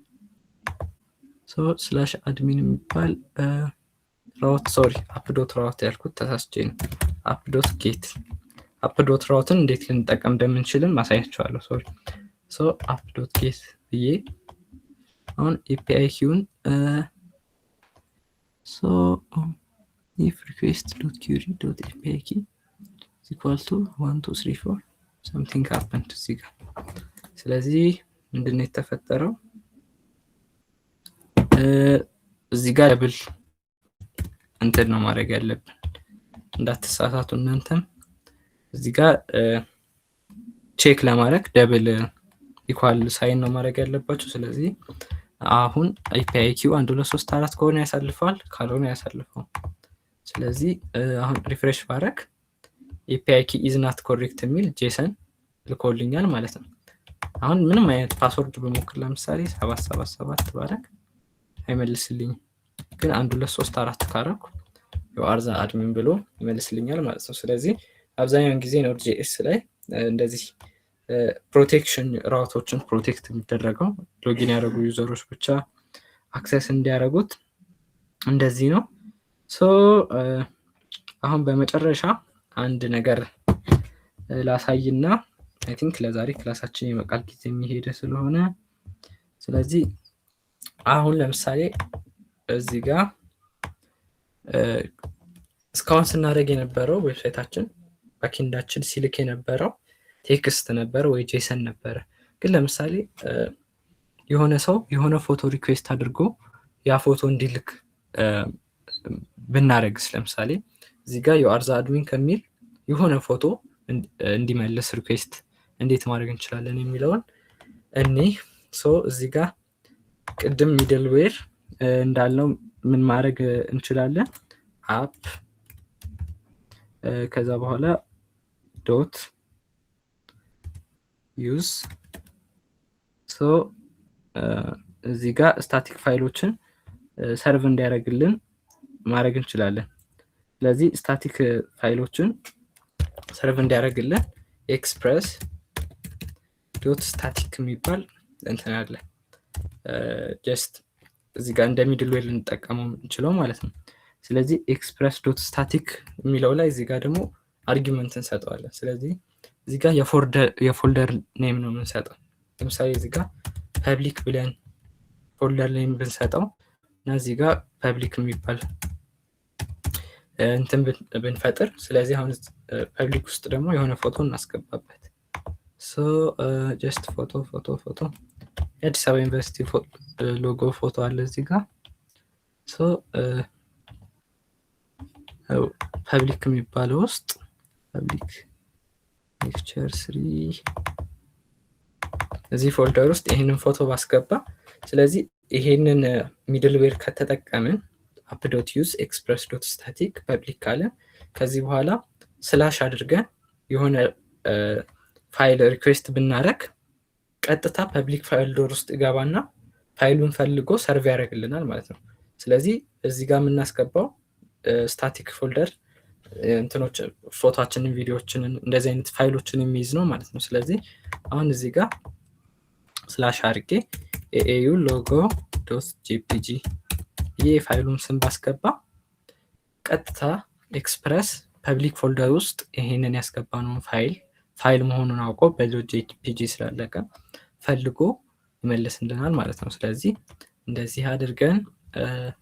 ሶ ስላሽ አድሚን የሚባል ራውት ሶሪ አፕዶት ራውት ያልኩት ተሳስቼ ነው። አፕዶት ጌት አፕዶት ራውትን እንዴት ልንጠቀም እንደምንችልም ማሳያችኋለሁ። ሶሪ ሶ አፕዶት ጌት ብዬ አሁን ኤፒአይ ኪውን ሶ if request.query.api key is equal to 1 2 3 4 something happened እዚህ ጋር። ስለዚህ ምንድነው የተፈጠረው? እዚህ ጋር ደብል እንትን ነው ማድረግ ያለብን፣ እንዳትሳሳቱ እናንተም። እዚህ ጋር ቼክ ለማድረግ ደብል ኢኳል ሳይን ነው ማድረግ ያለባችሁ። ስለዚህ አሁን API ኪው 1 2 3 4 ከሆነ ያሳልፈዋል፣ ካልሆነ ያሳልፈው። ስለዚህ አሁን ሪፍሬሽ ባረክ API key is not correct የሚል ጄሰን ልኮልኛል ማለት ነው። አሁን ምንም አይነት ፓስወርድ በሞክር ለምሳሌ 777 ባረክ አይመልስልኝም። ግን 1 2 3 4 ካረኩ ዩአር ዘ አድሚን ብሎ ይመልስልኛል ማለት ነው። ስለዚህ አብዛኛውን ጊዜ ኖድ.js ላይ እንደዚህ ፕሮቴክሽን ራውቶችን ፕሮቴክት የሚደረገው ሎጊን ያደረጉ ዩዘሮች ብቻ አክሰስ እንዲያደርጉት እንደዚህ ነው። ሶ አሁን በመጨረሻ አንድ ነገር ላሳይና አይ ቲንክ ለዛሬ ክላሳችን የመቃል ጊዜ የሚሄደ ስለሆነ ስለዚህ አሁን ለምሳሌ እዚህ ጋር እስካሁን ስናደርግ የነበረው ዌብሳይታችን ባክኤንዳችን ሲልክ የነበረው ቴክስት ነበር ወይ ጄሰን ነበረ። ግን ለምሳሌ የሆነ ሰው የሆነ ፎቶ ሪኩዌስት አድርጎ ያ ፎቶ እንዲልክ ብናረግስ ለምሳሌ እዚህ ጋር ዩአር ዘ አድሚን ከሚል የሆነ ፎቶ እንዲመልስ ሪኩዌስት እንዴት ማድረግ እንችላለን የሚለውን እኔ ሶ እዚህ ጋር ቅድም ሚድል ዌር እንዳለው ምን ማድረግ እንችላለን? አፕ ከዛ በኋላ ዶት ዩዝ ሶ እዚህ ጋር ስታቲክ ፋይሎችን ሰርቭ እንዲያደርግልን ማድረግ እንችላለን። ስለዚህ ስታቲክ ፋይሎችን ሰርቭ እንዲያደርግልን ኤክስፕረስ ዶት ስታቲክ የሚባል እንትን አለ። ጀስት እዚህ ጋር እንደ ሚድል ዌር ልንጠቀመው እንችለው ማለት ነው። ስለዚህ ኤክስፕረስ ዶት ስታቲክ የሚለው ላይ እዚህ ጋር ደግሞ አርጊመንት እንሰጠዋለን። ስለዚህ እዚህ ጋር የፎልደር ኔም ነው የምንሰጠው። ለምሳሌ እዚህ ጋር ፐብሊክ ብለን ፎልደር ኔም ብንሰጠው እና እዚህ ጋር ፐብሊክ የሚባል እንትን ብንፈጥር፣ ስለዚህ አሁን ፐብሊክ ውስጥ ደግሞ የሆነ ፎቶ እናስገባበት። ሶ ጀስት ፎቶ የአዲስ አበባ ዩኒቨርሲቲ ሎጎ ፎቶ አለ እዚህ ጋር። ሶ ፐብሊክ የሚባለው ውስጥ ፐብሊክ ሌክቸር 3 እዚህ ፎልደር ውስጥ ይሄንን ፎቶ ባስገባ፣ ስለዚህ ይሄንን ሚድል ዌር ከተጠቀምን አፕዶት ዩዝ ኤክስፕረስ ዶት ስታቲክ ፐብሊክ ካለ ከዚህ በኋላ ስላሽ አድርገን የሆነ ፋይል ሪኩዌስት ብናረግ ቀጥታ ፐብሊክ ፎልደር ውስጥ ይገባና ፋይሉን ፈልጎ ሰርቭ ያደርግልናል ማለት ነው። ስለዚህ እዚህ ጋር የምናስገባው ስታቲክ ፎልደር እንትኖች ፎቶአችንን፣ ቪዲዮዎችንን እንደዚህ አይነት ፋይሎችን የሚይዝ ነው ማለት ነው። ስለዚህ አሁን እዚህ ጋር ስላሽ አድርጌ ኤኤዩ ሎጎ ዶት ጄፒጂ ይሄ ፋይሉን ስም ባስገባ ቀጥታ ኤክስፕረስ ፐብሊክ ፎልደር ውስጥ ይሄንን ያስገባነውን ፋይል መሆኑን አውቆ በዶት ጄፒጂ ስላለቀ ፈልጎ ይመልስልናል ማለት ነው። ስለዚህ እንደዚህ አድርገን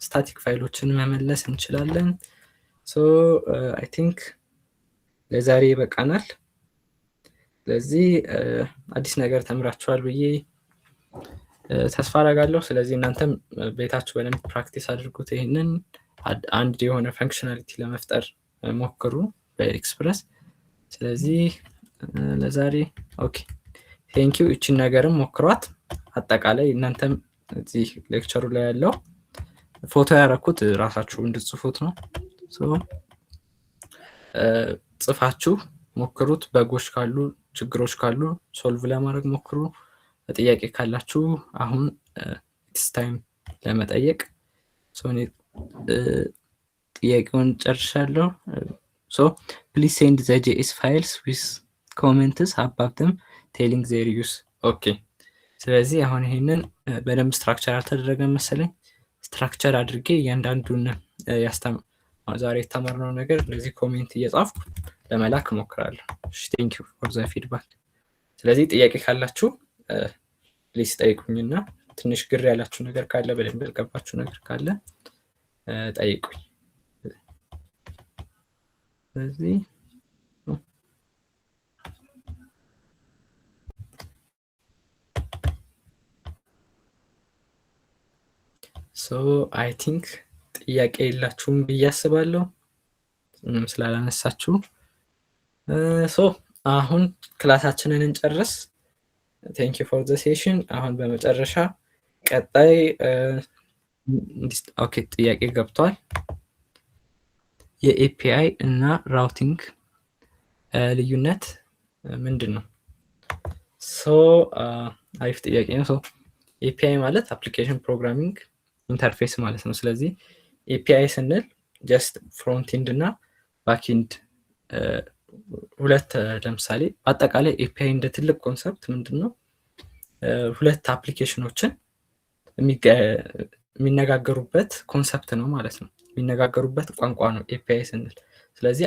ስታቲክ ፋይሎችን መመለስ እንችላለን። ሶ አይ ቲንክ ለዛሬ ይበቃናል። ስለዚህ አዲስ ነገር ተምራችኋል ብዬ ተስፋ አደርጋለሁ። ስለዚህ እናንተም ቤታችሁ በደንብ ፕራክቲስ አድርጉት። ይህንን አንድ የሆነ ፈንክሽናሊቲ ለመፍጠር ሞክሩ በኤክስፕረስ። ስለዚህ ለዛሬ ኦኬ ቴንኪው። እቺን ነገርም ሞክሯት። አጠቃላይ እናንተም እዚህ ሌክቸሩ ላይ ያለው ፎቶ ያረኩት ራሳችሁ እንድትጽፉት ነው። ጽፋችሁ ሞክሩት። በጎች ካሉ ችግሮች ካሉ ሶልቭ ለማድረግ ሞክሩ። ጥያቄ ካላችሁ አሁን ኢትስ ታይም ለመጠየቅ። ጥያቄውን ጨርሻለሁ። ፕሊዝ ሴንድ ዘ ጄኤስ ፋይልስ ዊዝ ኮሜንትስ አባብ ደም ቴሊንግ ዜር ዩስ። ኦኬ ስለዚህ አሁን ይሄንን በደንብ ስትራክቸር አልተደረገም መሰለኝ። ስትራክቸር አድርጌ እያንዳንዱን ዛሬ የተማርነው ነገር ለዚህ ኮሜንት እየጻፍኩ ለመላክ እሞክራለሁ። ቴንክ ዩ ፎር ዘ ፊድባክ። ስለዚህ ጥያቄ ካላችሁ ፕሊዝ ጠይቁኝና ትንሽ ግር ያላችሁ ነገር ካለ በደንብ ያልገባችሁ ነገር ካለ ጠይቁኝ። ስለዚህ አይ ቲንክ ጥያቄ የላችሁም ብዬ አስባለሁ ስላላነሳችሁ። አሁን ክላሳችንን እንጨርስ። ቴንክ ዩ ፎር ዘ ሴሽን። አሁን በመጨረሻ ቀጣይ ኦኬ ጥያቄ ገብቷል። የኤፒአይ እና ራውቲንግ ልዩነት ምንድን ነው? አሪፍ ጥያቄ ነው። ኤፒአይ ማለት አፕሊኬሽን ፕሮግራሚንግ ኢንተርፌስ ማለት ነው። ስለዚህ ኤፒአይ ስንል ጀስት ፍሮንቲንድ እና ባክኢንድ ሁለት፣ ለምሳሌ አጠቃላይ ኤፒአይ እንደ ትልቅ ኮንሰፕት ምንድን ነው? ሁለት አፕሊኬሽኖችን የሚነጋገሩበት ኮንሰፕት ነው ማለት ነው። የሚነጋገሩበት ቋንቋ ነው ኤፒአይ ስንል። ስለዚህ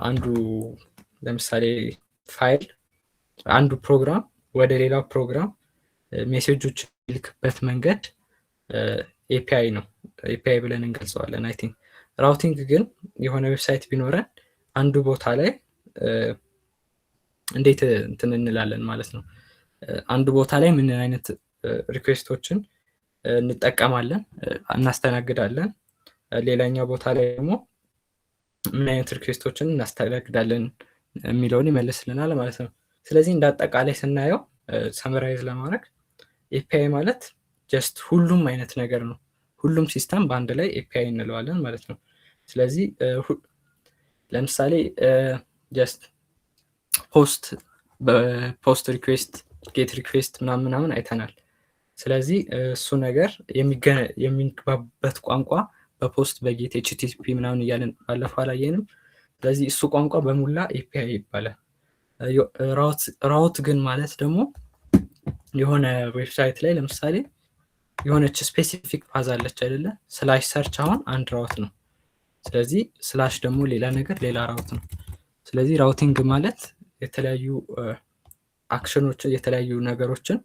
አንዱ ለምሳሌ ፋይል አንዱ ፕሮግራም ወደ ሌላው ፕሮግራም ሜሴጆች የሚልክበት መንገድ ኤፒአይ ነው። ኤፒአይ ብለን እንገልጸዋለን። አይ ቲንክ ራውቲንግ ግን የሆነ ዌብሳይት ቢኖረን አንዱ ቦታ ላይ እንዴት እንትን እንላለን ማለት ነው። አንዱ ቦታ ላይ ምን አይነት ሪኩዌስቶችን እንጠቀማለን እናስተናግዳለን፣ ሌላኛው ቦታ ላይ ደግሞ ምን አይነት ሪኩዌስቶችን እናስተናግዳለን የሚለውን ይመልስልናል ማለት ነው። ስለዚህ እንደ አጠቃላይ ስናየው ሰመራይዝ ለማድረግ ኤፒአይ ማለት ጀስት ሁሉም አይነት ነገር ነው። ሁሉም ሲስተም በአንድ ላይ ኤፒአይ እንለዋለን ማለት ነው። ስለዚህ ለምሳሌ ጀስት ፖስት ሪኩዌስት፣ ጌት ሪኩዌስት ምናምን አይተናል። ስለዚህ እሱ ነገር የሚግባቡበት ቋንቋ በፖስት በጌት ኤችቲቲፒ ምናምን እያለን ባለፈው አላየንም። ስለዚህ እሱ ቋንቋ በሙላ ኤፒአይ ይባላል። ራውት ግን ማለት ደግሞ የሆነ ዌብሳይት ላይ ለምሳሌ የሆነች ስፔሲፊክ ፓዝ አለች አይደለ? ስላሽ ሰርች አሁን አንድ ራውት ነው። ስለዚህ ስላሽ ደግሞ ሌላ ነገር ሌላ ራውት ነው። ስለዚህ ራውቲንግ ማለት የተለያዩ አክሽኖችን የተለያዩ ነገሮችን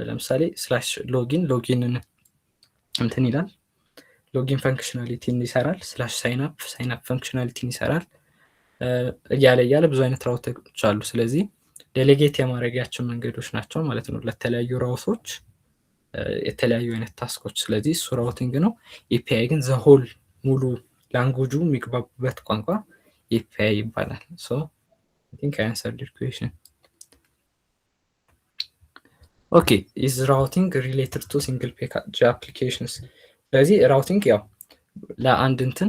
ለምሳሌ ስላሽ ሎጊንን እንትን ይላል፣ ሎጊን ፈንክሽናሊቲን ይሰራል። ስላሽ ሳይንአፕ ፈንክሽናሊቲን ይሰራል እያለ ብዙ አይነት ራውቶች አሉ። ስለዚህ ዴሌጌት የማድረጊያቸው መንገዶች ናቸው ማለት ነው ለተለያዩ ራውቶች የተለያዩ አይነት ታስኮች። ስለዚህ እሱ ራውቲንግ ነው። ኤፒአይ ግን ዘሆል ሙሉ ላንጉጁ የሚግባቡበት ቋንቋ ኤፒአይ ይባላል። I think I answered your question. Okay, is routing related to single page applications? ስለዚህ ራውቲንግ ያው ለአንድ እንትን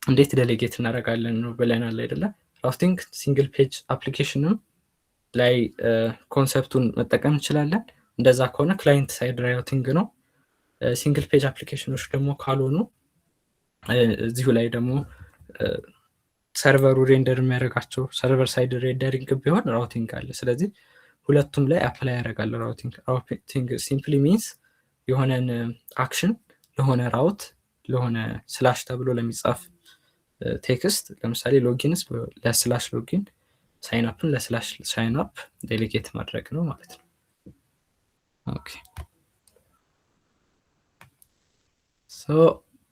እንዴት ዴሌጌት እናደርጋለን ነው ብለናል አይደለ? ራውቲንግ ሲንግል ፔጅ አፕሊኬሽንም ላይ ኮንሰፕቱን መጠቀም እንችላለን። እንደዛ ከሆነ ክላይንት ሳይድ ራውቲንግ ነው። ሲንግል ፔጅ አፕሊኬሽኖች ደግሞ ካልሆኑ እዚሁ ላይ ደግሞ ሰርቨሩ ሬንደር የሚያደርጋቸው ሰርቨር ሳይድ ሬንደሪንግ ቢሆን ራውቲንግ አለ። ስለዚህ ሁለቱም ላይ አፕላይ ያደርጋል ራውቲንግ። ራውቲንግ ሲምፕሊ ሚንስ የሆነን አክሽን ለሆነ ራውት ለሆነ ስላሽ ተብሎ ለሚጻፍ ቴክስት ለምሳሌ ሎጊንስ ለስላሽ ሎጊን፣ ሳይንአፕን ለስላሽ ሳይንአፕ ዴሊጌት ማድረግ ነው ማለት ነው። ኦኬ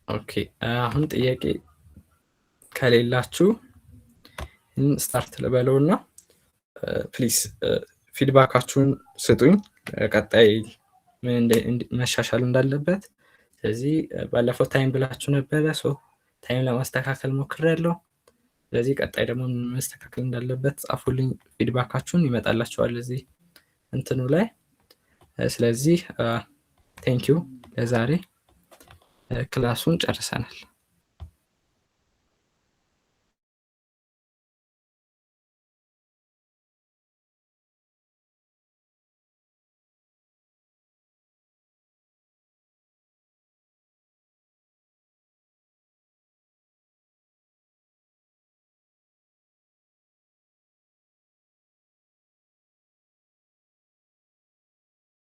ኦኬ አሁን ጥያቄ ከሌላችሁ ስታርት ልበለውና ፕሊዝ ፊድባካችሁን ስጡኝ ቀጣይ መሻሻል እንዳለበት። ስለዚህ ባለፈው ታይም ብላችሁ ነበረ፣ ታይም ለማስተካከል ሞክሬያለሁ። ስለዚህ ቀጣይ ደግሞ መስተካከል እንዳለበት ጻፉልኝ። ፊድባካችሁን ይመጣላችኋል እዚህ እንትኑ ላይ። ስለዚህ ቴንኪዩ፣ ለዛሬ ክላሱን ጨርሰናል።